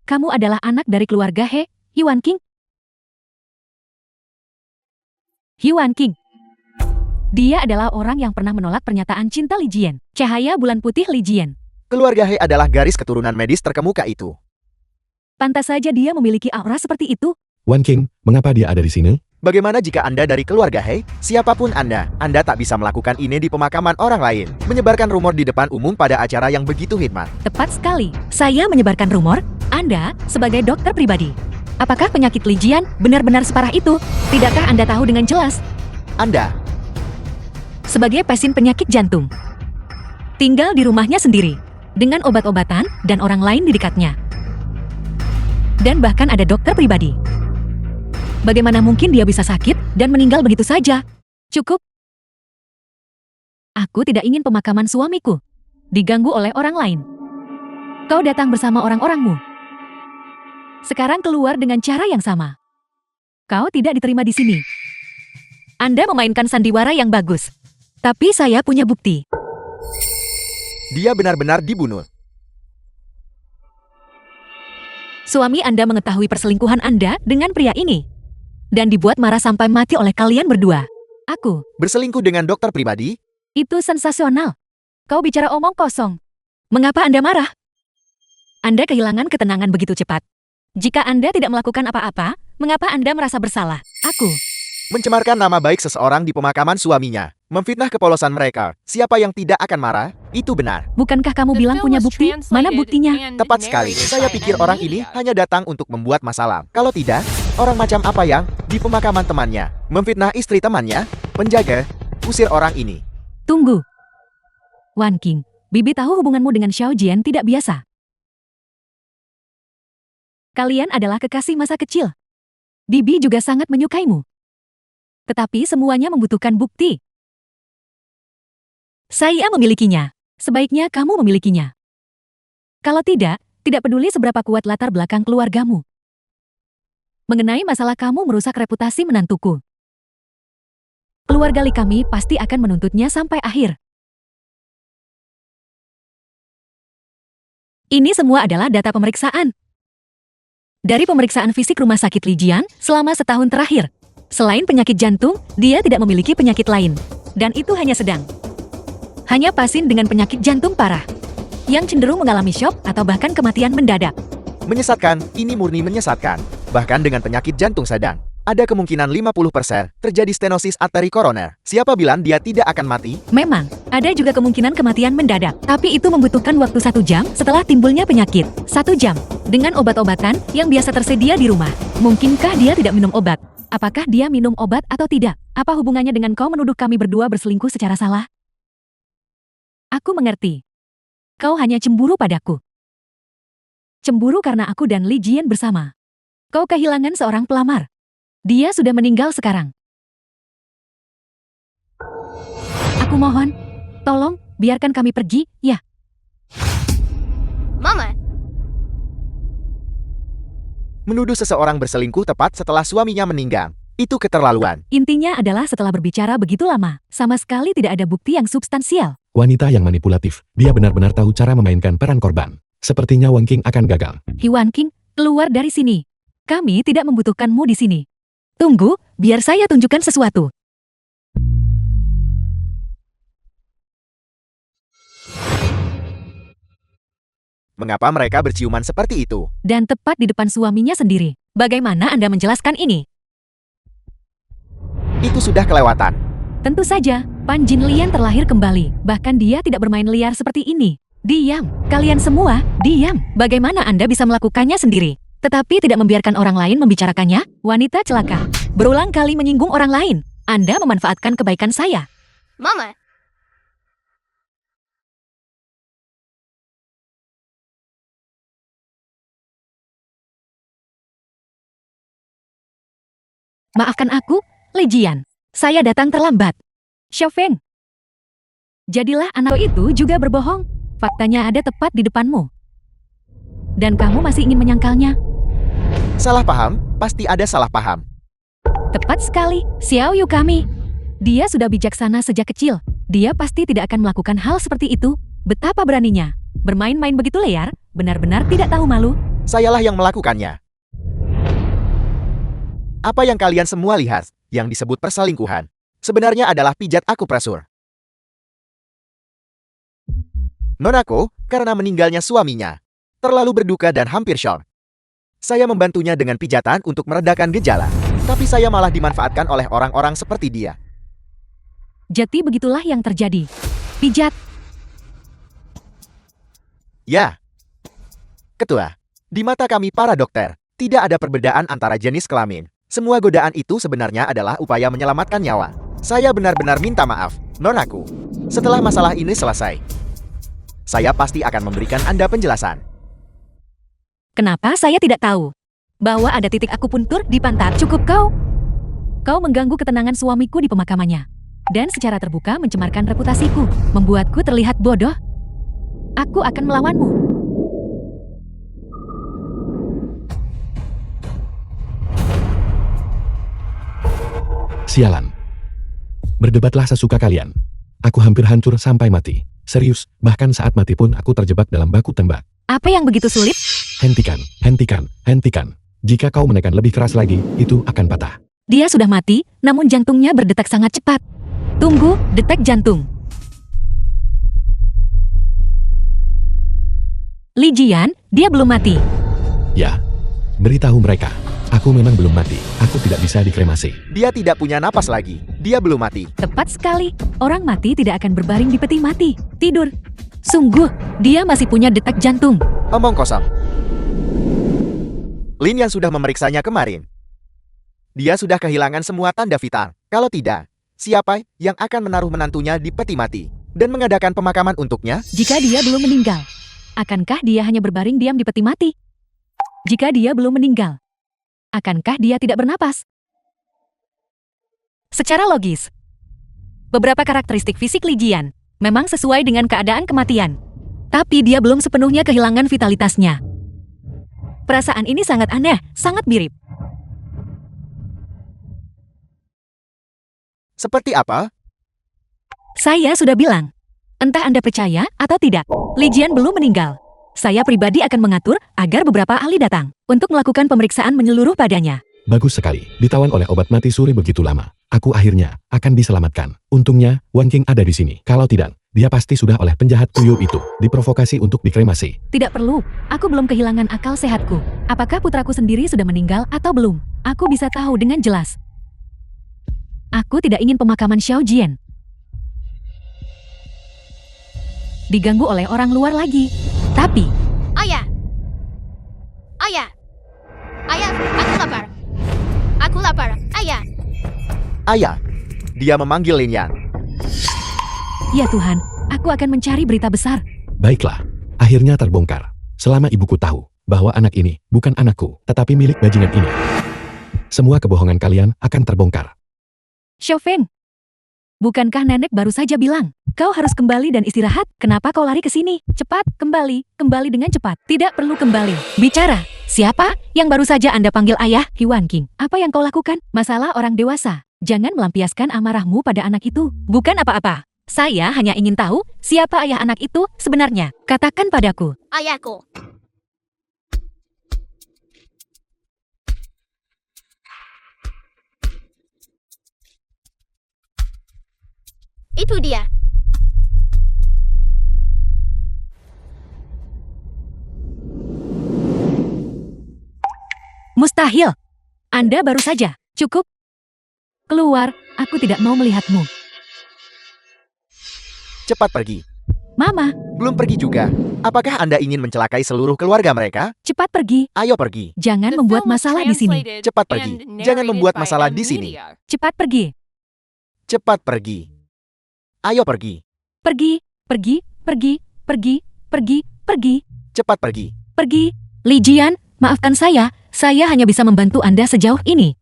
Speaker 3: Kamu adalah anak dari keluarga Yuan King? Yuan King. Dia adalah orang yang pernah menolak pernyataan cinta Li Jian. Cahaya bulan putih Li Jian.
Speaker 2: Keluarga He adalah garis keturunan medis terkemuka itu.
Speaker 3: Pantas saja dia memiliki aura seperti itu.
Speaker 1: Wan King, mengapa dia ada di sini?
Speaker 2: Bagaimana jika Anda dari keluarga He? Siapapun Anda tak bisa melakukan ini di pemakaman orang lain. Menyebarkan rumor di depan umum pada acara yang begitu hikmat.
Speaker 3: Tepat sekali. Saya menyebarkan rumor, Anda sebagai dokter pribadi. Apakah penyakit Li Jian benar-benar separah itu? Tidakkah Anda tahu dengan jelas?
Speaker 2: Anda,
Speaker 3: Sebagai pasien penyakit jantung. Tinggal di rumahnya sendiri. Dengan obat-obatan dan orang lain di dekatnya. Dan bahkan ada dokter pribadi. Bagaimana mungkin dia bisa sakit dan meninggal begitu saja? Cukup. Aku tidak ingin pemakaman suamiku diganggu oleh orang lain. Kau datang bersama orang-orangmu. Sekarang keluar dengan cara yang sama. Kau tidak diterima di sini. Anda memainkan sandiwara yang bagus. Tapi saya punya bukti.
Speaker 2: dia benar-benar dibunuh.
Speaker 3: Suami Anda mengetahui perselingkuhan Anda dengan pria ini. Dan dibuat marah sampai mati oleh kalian berdua. Aku.
Speaker 2: Berselingkuh dengan dokter pribadi?
Speaker 3: Itu sensasional. Kau bicara omong kosong. Mengapa Anda marah? Anda kehilangan ketenangan begitu cepat. Jika Anda tidak melakukan apa-apa, mengapa Anda merasa bersalah? Aku.
Speaker 2: Mencemarkan nama baik seseorang di pemakaman suaminya. Memfitnah kepolosan mereka. Siapa yang tidak akan marah? Itu benar.
Speaker 3: Bukankah kamu bilang punya bukti? Mana buktinya?
Speaker 2: Tepat sekali. Saya pikir orang ini hanya datang untuk membuat masalah. Kalau tidak, Orang macam apa yang di pemakaman temannya memfitnah istri temannya? Penjaga, usir orang ini.
Speaker 3: Tunggu. Wan King, Bibi tahu hubunganmu dengan Xiao Jian tidak biasa. Kalian adalah kekasih masa kecil. Bibi juga sangat menyukaimu. Tetapi semuanya membutuhkan bukti. Saya memilikinya. Sebaiknya kamu memilikinya. Kalau tidak peduli seberapa kuat latar belakang keluargamu. Mengenai masalah kamu merusak reputasi menantuku. Keluarga Li kami pasti akan menuntutnya sampai akhir. Ini semua adalah data pemeriksaan. Dari pemeriksaan fisik rumah sakit Li Jian selama setahun terakhir. Selain penyakit jantung, dia tidak memiliki penyakit lain. Dan itu hanya sedang. Hanya pasien dengan penyakit jantung parah. Yang cenderung mengalami syok atau bahkan kematian mendadak.
Speaker 2: Menyesatkan, ini murni menyesatkan. Bahkan dengan penyakit jantung sedang, ada kemungkinan 50% terjadi stenosis arteri koroner. Siapa bilang dia tidak akan mati?
Speaker 3: Memang, ada juga kemungkinan kematian mendadak. Tapi itu membutuhkan waktu 1 jam setelah timbulnya penyakit. 1 jam. Dengan obat-obatan yang biasa tersedia di rumah. Mungkinkah dia tidak minum obat? Apakah dia minum obat atau tidak? Apa hubungannya dengan kau menuduh kami berdua berselingkuh secara salah? Aku mengerti. Kau hanya cemburu padaku. Cemburu karena aku dan Li Jian bersama. Kau kehilangan seorang pelamar. Dia sudah meninggal sekarang. Aku mohon, tolong, biarkan kami pergi, ya.
Speaker 4: Mama,
Speaker 2: Menuduh seseorang berselingkuh tepat setelah suaminya meninggal. Itu keterlaluan.
Speaker 3: Intinya adalah setelah berbicara begitu lama, sama sekali tidak ada bukti yang substansial.
Speaker 1: Wanita yang manipulatif, dia benar-benar tahu cara memainkan peran korban. Sepertinya Wang King akan gagal.
Speaker 3: Wan King, keluar dari sini. Kami tidak membutuhkanmu di sini. Tunggu, biar saya tunjukkan sesuatu.
Speaker 2: Mengapa mereka berciuman seperti itu?
Speaker 3: Dan tepat di depan suaminya sendiri. Bagaimana Anda menjelaskan ini?
Speaker 2: Itu sudah kelewatan.
Speaker 3: Tentu saja, Pan Jin Lian terlahir kembali. Bahkan dia tidak bermain liar seperti ini. Diam, kalian semua, diam. Bagaimana Anda bisa melakukannya sendiri? Tetapi tidak membiarkan orang lain membicarakannya? Wanita celaka. Berulang kali menyinggung orang lain. Anda memanfaatkan kebaikan saya.
Speaker 4: Mama,
Speaker 3: Maafkan aku, Li Jian. Saya datang terlambat. Xiao Feng. Jadilah anak itu juga berbohong. Faktanya ada tepat di depanmu. Dan kamu masih ingin menyangkalnya?
Speaker 2: Salah paham? Pasti ada salah paham.
Speaker 3: Tepat sekali, Xiao Yu kami. Dia sudah bijaksana sejak kecil. Dia pasti tidak akan melakukan hal seperti itu. Betapa beraninya. Bermain-main begitu liar, benar-benar tidak tahu malu.
Speaker 2: Sayalah yang melakukannya. Apa yang kalian semua lihat, yang disebut perselingkuhan, sebenarnya adalah pijat akupresur. Nonako, karena meninggalnya suaminya, terlalu berduka dan hampir syok. Saya membantunya dengan pijatan untuk meredakan gejala, tapi saya malah dimanfaatkan oleh orang-orang seperti dia.
Speaker 3: Jadi begitulah yang terjadi. Pijat.
Speaker 2: Ya. Ketua, di mata kami para dokter, tidak ada perbedaan antara jenis kelamin. Semua godaan itu sebenarnya adalah upaya menyelamatkan nyawa. Saya benar-benar minta maaf, Nonaku. Setelah masalah ini selesai, saya pasti akan memberikan Anda penjelasan.
Speaker 3: Kenapa saya tidak tahu? Bahwa ada titik akupuntur di pantat. Cukup kau. Kau mengganggu ketenangan suamiku di pemakamannya. Dan secara terbuka mencemarkan reputasiku. Membuatku terlihat bodoh. Aku akan melawanmu.
Speaker 1: Sialan. Berdebatlah sesuka kalian. Aku hampir hancur sampai mati. Serius, bahkan saat mati pun aku terjebak dalam baku tembak.
Speaker 3: Apa yang begitu sulit?
Speaker 1: Hentikan, hentikan, hentikan. Jika kau menekan lebih keras lagi, itu akan patah.
Speaker 3: Dia sudah mati, namun jantungnya berdetak sangat cepat. Tunggu, detak jantung. Li Jian, dia belum mati.
Speaker 1: Ya, beritahu mereka. Aku memang belum mati. Aku tidak bisa dikremasi.
Speaker 2: Dia tidak punya napas lagi. Dia belum mati.
Speaker 3: Tepat sekali. Orang mati tidak akan berbaring di peti mati. Tidur. Sungguh, dia masih punya detak jantung.
Speaker 2: Omong kosong. Lin yang sudah memeriksanya kemarin. Dia sudah kehilangan semua tanda vital. Kalau tidak, siapa yang akan menaruh menantunya di peti mati dan mengadakan pemakaman untuknya?
Speaker 3: Jika dia belum meninggal, akankah dia hanya berbaring diam di peti mati? Jika dia belum meninggal, akankah dia tidak bernapas? Secara logis, beberapa karakteristik fisik Li Jian memang sesuai dengan keadaan kematian. Tapi dia belum sepenuhnya kehilangan vitalitasnya. Perasaan ini sangat aneh, sangat mirip.
Speaker 2: Seperti apa?
Speaker 3: Saya sudah bilang, entah Anda percaya atau tidak, Li Jian belum meninggal. Saya pribadi akan mengatur agar beberapa ahli datang untuk melakukan pemeriksaan menyeluruh padanya.
Speaker 1: Bagus sekali, ditawan oleh obat mati suri begitu lama. Aku akhirnya akan diselamatkan. Untungnya, Wan King ada di sini. Kalau tidak, dia pasti sudah oleh penjahat tuyul itu diprovokasi untuk dikremasi.
Speaker 3: Tidak perlu, aku belum kehilangan akal sehatku. Apakah putraku sendiri sudah meninggal atau belum? Aku bisa tahu dengan jelas. Aku tidak ingin pemakaman Xiao Jian diganggu oleh orang luar lagi. Tapi,
Speaker 4: Ayah! Ayah! Ayah, aku lapar. Aku lapar, ayah.
Speaker 2: Ayah. Dia memanggil Lin Yan.
Speaker 3: ya Tuhan, aku akan mencari berita besar.
Speaker 1: Baiklah, akhirnya terbongkar. Selama ibuku tahu bahwa anak ini bukan anakku, tetapi milik bajingan ini, semua kebohongan kalian akan terbongkar.
Speaker 3: Xiao Feng, bukankah nenek baru saja bilang, kau harus kembali dan istirahat? Kenapa kau lari ke sini? Cepat, kembali dengan cepat. Tidak perlu kembali. Bicara, siapa yang baru saja Anda panggil ayah? Wan King, apa yang kau lakukan? Masalah orang dewasa. Jangan melampiaskan amarahmu pada anak itu. Bukan apa-apa. Saya hanya ingin tahu siapa ayah anak itu sebenarnya. Katakan padaku.
Speaker 4: Ayahku. Itu dia.
Speaker 3: Mustahil. Anda baru saja. Cukup. Keluar, aku tidak mau melihatmu.
Speaker 2: Cepat pergi.
Speaker 3: Mama,
Speaker 2: Belum pergi juga. Apakah Anda ingin mencelakai seluruh keluarga mereka?
Speaker 3: cepat pergi.
Speaker 2: Ayo pergi.
Speaker 3: Jangan membuat masalah di sini.
Speaker 2: Cepat pergi. Jangan membuat masalah di sini.
Speaker 3: Cepat pergi.
Speaker 2: Cepat pergi. Ayo pergi.
Speaker 3: Pergi, pergi, pergi, pergi, pergi, pergi,
Speaker 2: Cepat pergi.
Speaker 3: pergi. Li Jian, maafkan saya hanya bisa membantu Anda sejauh ini.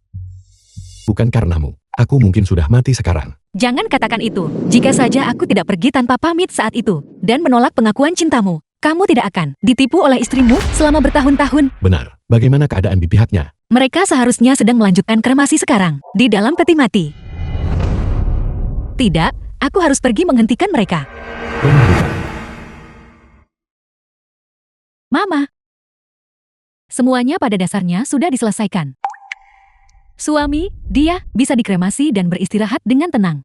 Speaker 1: Bukan karenamu, aku mungkin sudah mati sekarang.
Speaker 3: Jangan katakan itu. Jika saja aku tidak pergi tanpa pamit saat itu, dan menolak pengakuan cintamu, kamu tidak akan ditipu oleh istrimu selama bertahun-tahun.
Speaker 1: Benar, bagaimana keadaan di pihaknya?
Speaker 3: Mereka seharusnya sedang melanjutkan kremasi sekarang, di dalam peti mati. Tidak, aku harus pergi menghentikan mereka.
Speaker 1: Bukan.
Speaker 3: Mama. Semuanya pada dasarnya sudah diselesaikan. Suami, dia bisa dikremasi dan beristirahat dengan tenang.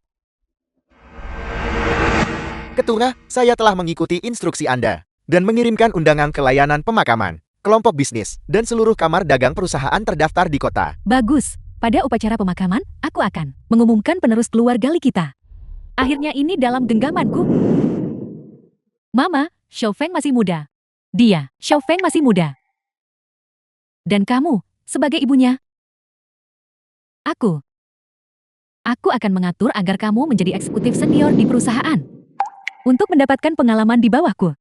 Speaker 2: Ketua, saya telah mengikuti instruksi Anda dan mengirimkan undangan ke layanan pemakaman, kelompok bisnis, dan seluruh kamar dagang perusahaan terdaftar di kota.
Speaker 3: Bagus, pada upacara pemakaman, aku akan mengumumkan penerus keluarga Li kita. Akhirnya ini dalam genggamanku. Mama, Xiao Feng masih muda. Dia, Xiao Feng masih muda. Dan kamu, sebagai ibunya, Aku akan mengatur agar kamu menjadi eksekutif senior di perusahaan untuk mendapatkan pengalaman di bawahku.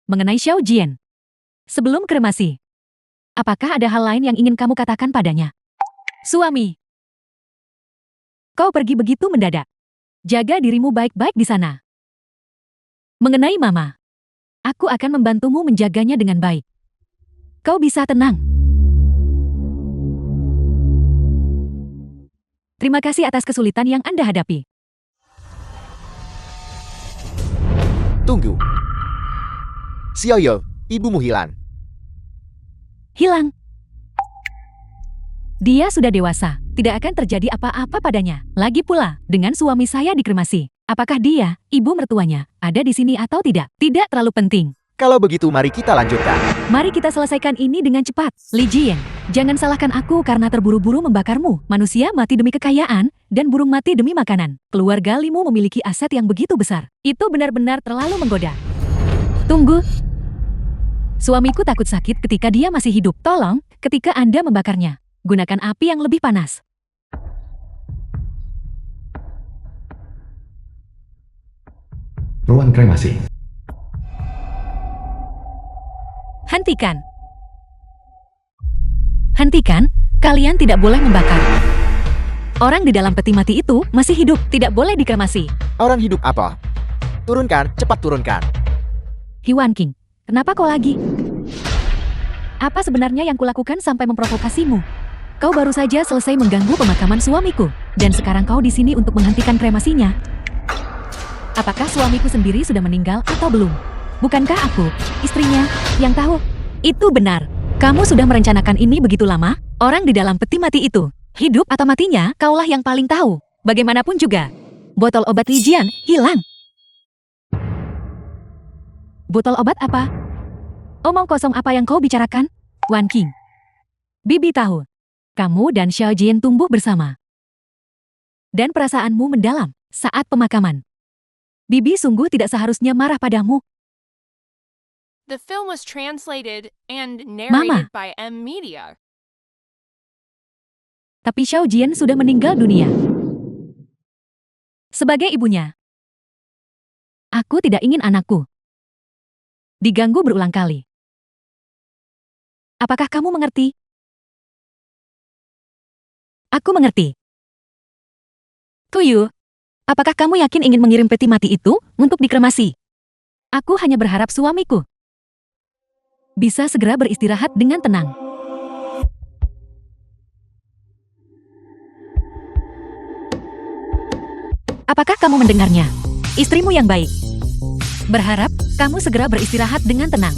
Speaker 3: Mengenai Xiao Jian, sebelum kremasi, apakah ada hal lain yang ingin kamu katakan padanya? Suami, kau pergi begitu mendadak. Jaga dirimu baik-baik di sana. Mengenai Mama, aku akan membantumu menjaganya dengan baik. Kau bisa tenang. Terima kasih atas kesulitan yang Anda hadapi.
Speaker 2: Tunggu. Xiaoyo, ibumu hilang.
Speaker 3: Hilang. Dia sudah dewasa, tidak akan terjadi apa-apa padanya. Lagi pula, dengan suami saya dikremasi. Apakah dia, ibu mertuanya, ada di sini atau tidak? Tidak terlalu penting.
Speaker 2: Kalau begitu mari kita lanjutkan.
Speaker 3: Mari kita selesaikan ini dengan cepat. Li Jian, jangan salahkan aku karena terburu-buru membakarmu. Manusia mati demi kekayaan, dan burung mati demi makanan. Keluarga Limu memiliki aset yang begitu besar. Itu benar-benar terlalu menggoda. Tunggu. Suamiku takut sakit ketika dia masih hidup. Tolong, ketika Anda membakarnya, Gunakan api yang lebih panas.
Speaker 1: Ruang kremasi.
Speaker 3: Hentikan. Hentikan, kalian tidak boleh membakar. Orang di dalam peti mati itu masih hidup, tidak boleh dikremasi.
Speaker 2: Orang hidup apa? Turunkan, cepat turunkan.
Speaker 3: Hiwan King, kenapa kau lagi? Apa sebenarnya yang kulakukan sampai memprovokasimu? Kau baru saja selesai mengganggu pemakaman suamiku, dan sekarang kau di sini untuk menghentikan kremasinya. Apakah suamiku sendiri sudah meninggal atau belum? Bukankah aku, istrinya, yang tahu? Itu benar. Kamu sudah merencanakan ini begitu lama? Orang di dalam peti mati itu, hidup atau matinya, kaulah yang paling tahu. Bagaimanapun juga, botol obat Lijian hilang. Botol obat apa? Omong kosong apa yang kau bicarakan? Wan King. Bibi tahu. Kamu dan Xiao Jian tumbuh bersama. Dan perasaanmu mendalam saat pemakaman. Bibi sungguh tidak seharusnya marah padamu.
Speaker 5: The film was translated and narrated by M Media.
Speaker 3: Tapi Xiao Jian sudah meninggal dunia. Sebagai ibunya, aku tidak ingin anakku diganggu berulang kali. Apakah kamu mengerti? Aku mengerti. Kuyu, apakah kamu yakin ingin mengirim peti mati itu untuk dikremasi? Aku hanya berharap suamiku bisa segera beristirahat dengan tenang. Apakah kamu mendengarnya? Istrimu yang baik. Berharap kamu segera beristirahat dengan tenang.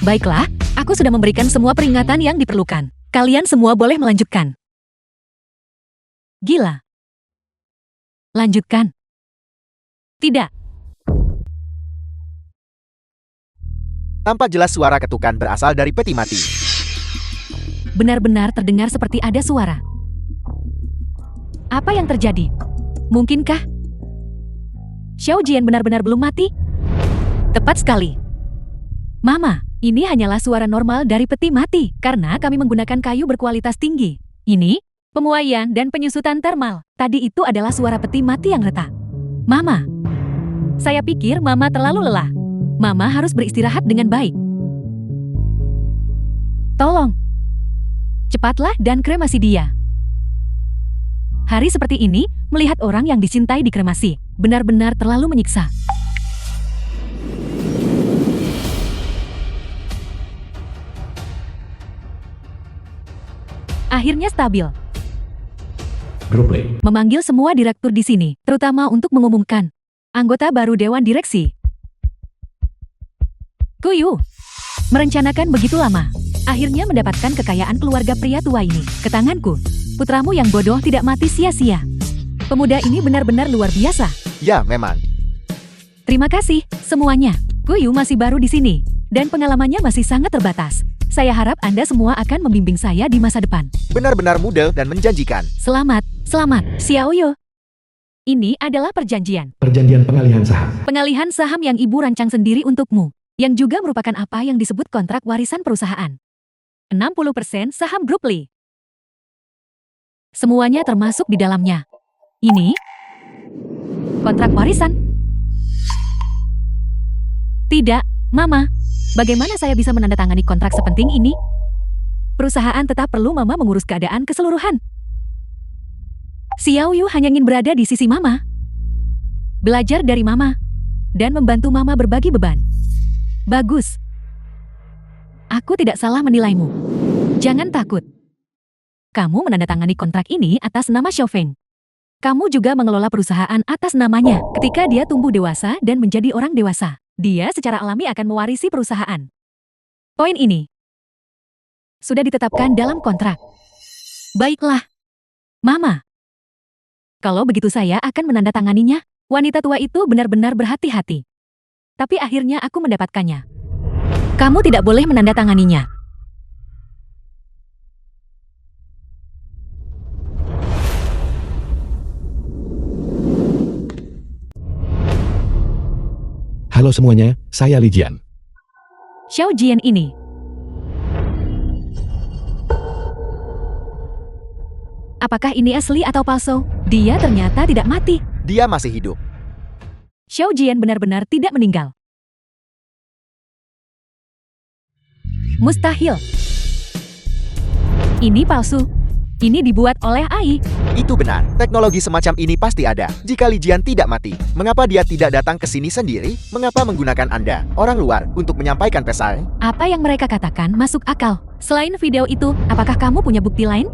Speaker 3: Baiklah, aku sudah memberikan semua peringatan yang diperlukan. Kalian semua boleh melanjutkan. Gila. Lanjutkan. Tidak.
Speaker 2: Tampak jelas suara ketukan berasal dari peti mati.
Speaker 3: Benar-benar terdengar seperti ada suara. Apa yang terjadi? Mungkinkah Xiao Jian benar-benar belum mati? Tepat sekali. Mama, ini hanyalah suara normal dari peti mati karena kami menggunakan kayu berkualitas tinggi. Ini pemuaian dan penyusutan termal. Tadi itu adalah suara peti mati yang retak. Mama, saya pikir Mama terlalu lelah. Mama harus beristirahat dengan baik. Tolong, cepatlah dan kremasi dia. Hari seperti ini, melihat orang yang dicintai dikremasi, benar-benar terlalu menyiksa. Akhirnya stabil.
Speaker 1: Grup play.
Speaker 3: Memanggil semua direktur di sini, terutama untuk mengumumkan anggota baru Dewan Direksi. Kuyu, merencanakan begitu lama, akhirnya mendapatkan kekayaan keluarga pria tua ini ke tanganku. Putramu yang bodoh tidak mati sia-sia. Pemuda ini benar-benar luar biasa.
Speaker 2: Ya, memang.
Speaker 3: Terima kasih, semuanya. Kuyu masih baru di sini, dan pengalamannya masih sangat terbatas. Saya harap Anda semua akan membimbing saya di masa depan.
Speaker 2: Benar-benar muda dan menjanjikan.
Speaker 3: Selamat, Xiaoyu. Ini adalah perjanjian.
Speaker 1: Perjanjian pengalihan saham.
Speaker 3: Pengalihan saham yang ibu rancang sendiri untukmu, yang juga merupakan apa yang disebut kontrak warisan perusahaan. 60% saham grup Li. Semuanya termasuk di dalamnya. Ini kontrak warisan. Tidak, Mama. Bagaimana saya bisa menandatangani kontrak sepenting ini? Perusahaan tetap perlu Mama mengurus keadaan keseluruhan. Xiaoyu hanya ingin berada di sisi Mama, belajar dari Mama, dan membantu Mama berbagi beban. Bagus. Aku tidak salah menilaimu. Jangan takut. Kamu menandatangani kontrak ini atas nama Xiaofeng. Kamu juga mengelola perusahaan atas namanya. Ketika dia tumbuh dewasa dan menjadi orang dewasa, dia secara alami akan mewarisi perusahaan. Poin ini sudah ditetapkan dalam kontrak. Baiklah, Mama. Kalau begitu saya akan menandatanganinya. Wanita tua itu benar-benar berhati-hati. Tapi akhirnya aku mendapatkannya. Kamu tidak boleh menandatanganinya.
Speaker 1: Halo semuanya, saya Lijian.
Speaker 3: Xiao Jian ini. Apakah ini asli atau palsu? Dia ternyata tidak mati.
Speaker 2: Dia masih hidup.
Speaker 3: Xiao Jian benar-benar tidak meninggal. Mustahil. Ini palsu. Ini dibuat oleh AI.
Speaker 2: Itu benar, teknologi semacam ini pasti ada. Jika Li Jian tidak mati, mengapa dia tidak datang ke sini sendiri? Mengapa menggunakan Anda, orang luar, untuk menyampaikan pesan?
Speaker 3: Apa yang mereka katakan masuk akal. Selain video itu, apakah kamu punya bukti lain?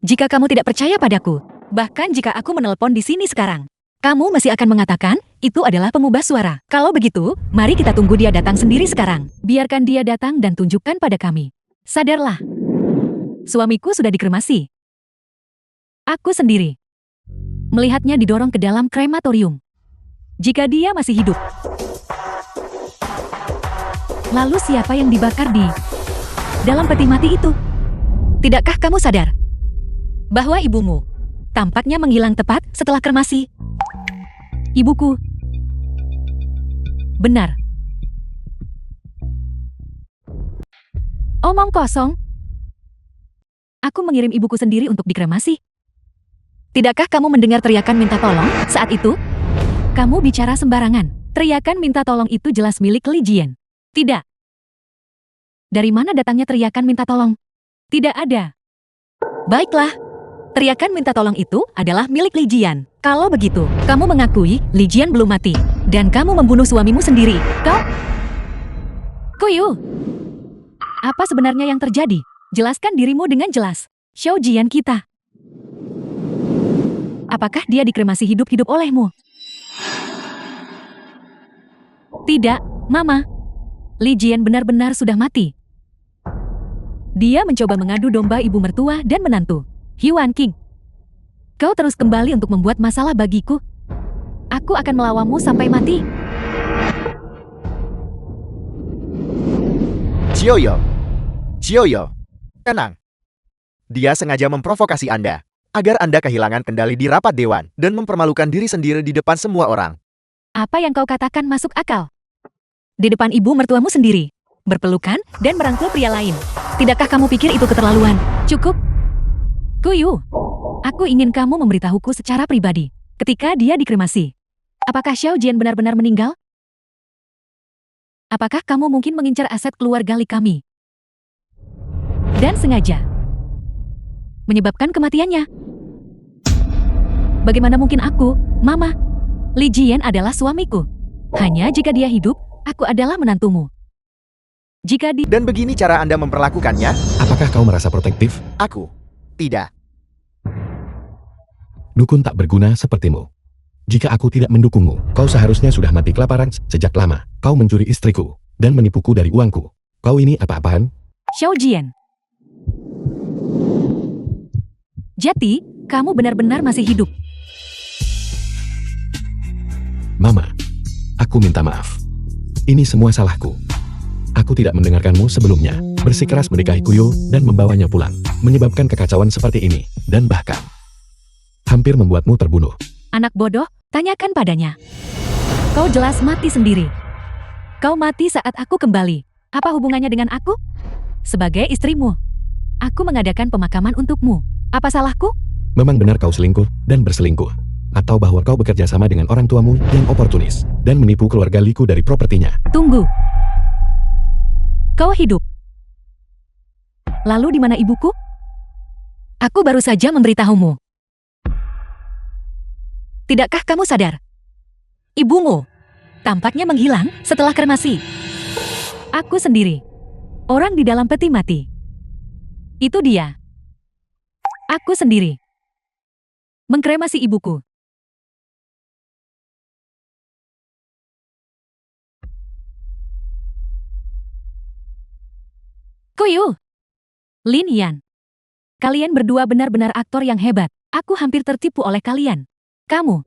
Speaker 3: Jika kamu tidak percaya padaku, bahkan jika aku menelpon di sini sekarang, kamu masih akan mengatakan, itu adalah pengubah suara. Kalau begitu, mari kita tunggu dia datang sendiri sekarang. Biarkan dia datang dan tunjukkan pada kami. Sadarlah. Suamiku sudah dikremasi. Aku sendiri melihatnya didorong ke dalam krematorium. Jika dia masih hidup, lalu siapa yang dibakar di dalam peti mati itu? Tidakkah kamu sadar bahwa ibumu tampaknya menghilang tepat setelah kremasi? Ibuku. Benar. Omong kosong. Aku mengirim ibuku sendiri untuk dikremasi. Tidakkah kamu mendengar teriakan minta tolong saat itu? Kamu bicara sembarangan. Teriakan minta tolong itu jelas milik Li Jian. Tidak. Dari mana datangnya teriakan minta tolong? Tidak ada. Baiklah. Teriakan minta tolong itu adalah milik Li Jian. Kalau begitu, kamu mengakui Li Jian belum mati. Dan kamu membunuh suamimu sendiri. Kau? Kuyu. Apa sebenarnya yang terjadi? Jelaskan dirimu dengan jelas. Xiao Jian kita. Apakah dia dikremasi hidup-hidup olehmu? Tidak, Mama. Li Jian benar-benar sudah mati. Dia mencoba mengadu domba ibu mertua dan menantu, Huan Qing. Kau terus kembali untuk membuat masalah bagiku. Aku akan melawanmu sampai mati.
Speaker 2: Xiaoyo, tenang. Dia sengaja memprovokasi Anda, agar Anda kehilangan kendali di rapat dewan dan mempermalukan diri sendiri di depan semua orang.
Speaker 3: Apa yang kau katakan masuk akal? Di depan ibu mertuamu sendiri, berpelukan dan merangkul pria lain. Tidakkah kamu pikir itu keterlaluan? Cukup. Kuyu, aku ingin kamu memberitahuku secara pribadi, ketika dia dikremasi. Apakah Xiao Jian benar-benar meninggal? Apakah kamu mungkin mengincar aset keluarga Li kami? Dan sengaja menyebabkan kematiannya. Bagaimana mungkin aku, Mama? Li Jian adalah suamiku. Hanya jika dia hidup, aku adalah menantumu. Jika di...
Speaker 2: Dan begini cara Anda memperlakukannya?
Speaker 1: Apakah kau merasa protektif?
Speaker 2: Aku. Tidak.
Speaker 1: Dukun tak berguna sepertimu. Jika aku tidak mendukungmu, kau seharusnya sudah mati kelaparan sejak lama. Kau mencuri istriku dan menipuku dari uangku. Kau ini apa-apaan?
Speaker 3: Xiao Jian. Jadi, kamu benar-benar masih hidup.
Speaker 1: Mama, aku minta maaf. Ini semua salahku. Aku tidak mendengarkanmu sebelumnya, bersikeras menikahi Kuyo dan membawanya pulang, menyebabkan kekacauan seperti ini, dan bahkan hampir membuatmu terbunuh.
Speaker 3: Anak bodoh, tanyakan padanya. Kau jelas mati sendiri. Kau mati saat aku kembali. Apa hubungannya dengan aku? Sebagai istrimu, aku mengadakan pemakaman untukmu. Apa salahku?
Speaker 1: Memang benar kau selingkuh dan berselingkuh. Atau bahwa kau bekerja sama dengan orang tuamu yang oportunis dan menipu keluarga Liku dari propertinya.
Speaker 3: Tunggu. Kau hidup. Lalu di mana ibuku? Aku baru saja memberitahumu. Tidakkah kamu sadar? Ibumu tampaknya menghilang setelah kremasi. Aku sendiri. Orang di dalam peti mati. Itu dia. Aku sendiri. Mengkremasi ibuku. Kuyu. Lin Yan. Kalian berdua benar-benar aktor yang hebat. Aku hampir tertipu oleh kalian. Kamu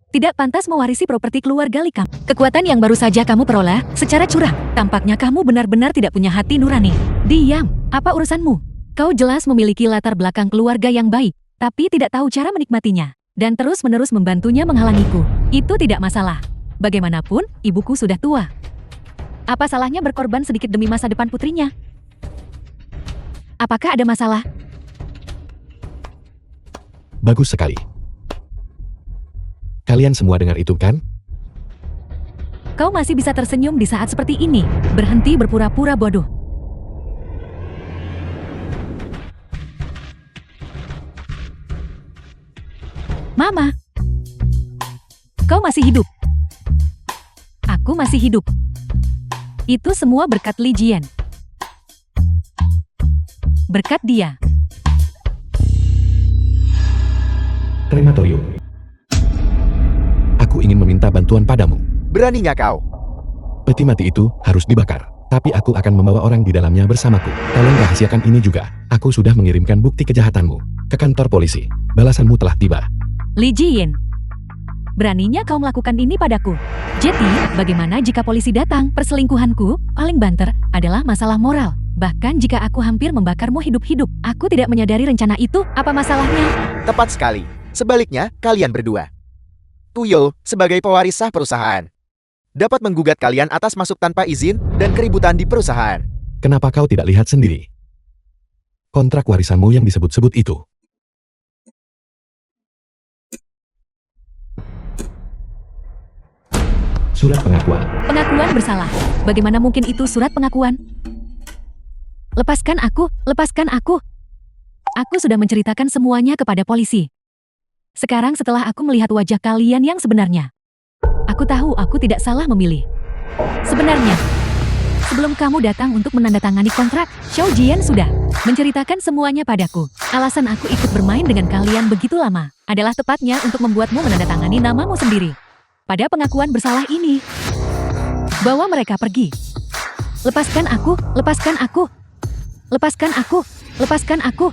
Speaker 3: tidak pantas mewarisi properti keluarga Li kamu. Kekuatan yang baru saja kamu peroleh secara curang. Tampaknya kamu benar-benar tidak punya hati nurani. Diam. Apa urusanmu? Kau jelas memiliki latar belakang keluarga yang baik, tapi tidak tahu cara menikmatinya. Dan terus-menerus membantunya menghalangiku. Itu tidak masalah. Bagaimanapun, ibuku sudah tua. Apa salahnya berkorban sedikit demi masa depan putrinya? apakah ada masalah?
Speaker 1: Bagus sekali. Kalian semua dengar itu kan?
Speaker 3: Kau masih bisa tersenyum di saat seperti ini. Berhenti berpura-pura bodoh. Mama, kau masih hidup. Aku masih hidup. Itu semua berkat Li Jian. Berkat dia.
Speaker 1: Krematorium. Aku ingin meminta bantuan padamu.
Speaker 2: Beraninya kau?
Speaker 1: Peti mati itu harus dibakar. Tapi aku akan membawa orang di dalamnya bersamaku. Tolong rahasiakan ini juga. Aku sudah mengirimkan bukti kejahatanmu ke kantor polisi. Balasanmu telah tiba.
Speaker 3: Li Jian, beraninya kau melakukan ini padaku. Jadi, bagaimana jika polisi datang? Perselingkuhanku, paling banter, adalah masalah moral. Bahkan jika aku hampir membakarmu hidup-hidup, aku tidak menyadari rencana itu. Apa masalahnya?
Speaker 2: Tepat sekali. Sebaliknya, kalian berdua. Tuyul, sebagai pewaris sah perusahaan, dapat menggugat kalian atas masuk tanpa izin dan keributan di perusahaan.
Speaker 1: Kenapa kau tidak lihat sendiri? Kontrak warisanmu yang disebut-sebut itu. Surat pengakuan.
Speaker 3: Pengakuan bersalah. Bagaimana mungkin itu surat pengakuan? Lepaskan aku, lepaskan aku. Aku sudah menceritakan semuanya kepada polisi. Sekarang setelah aku melihat wajah kalian yang sebenarnya, aku tahu aku tidak salah memilih. Sebenarnya, sebelum kamu datang untuk menandatangani kontrak, Xiao Jian sudah menceritakan semuanya padaku. Alasan aku ikut bermain dengan kalian begitu lama adalah tepatnya untuk membuatmu menandatangani namamu sendiri. Pada pengakuan bersalah ini, bawa mereka pergi. Lepaskan aku, lepaskan aku, lepaskan aku, lepaskan aku.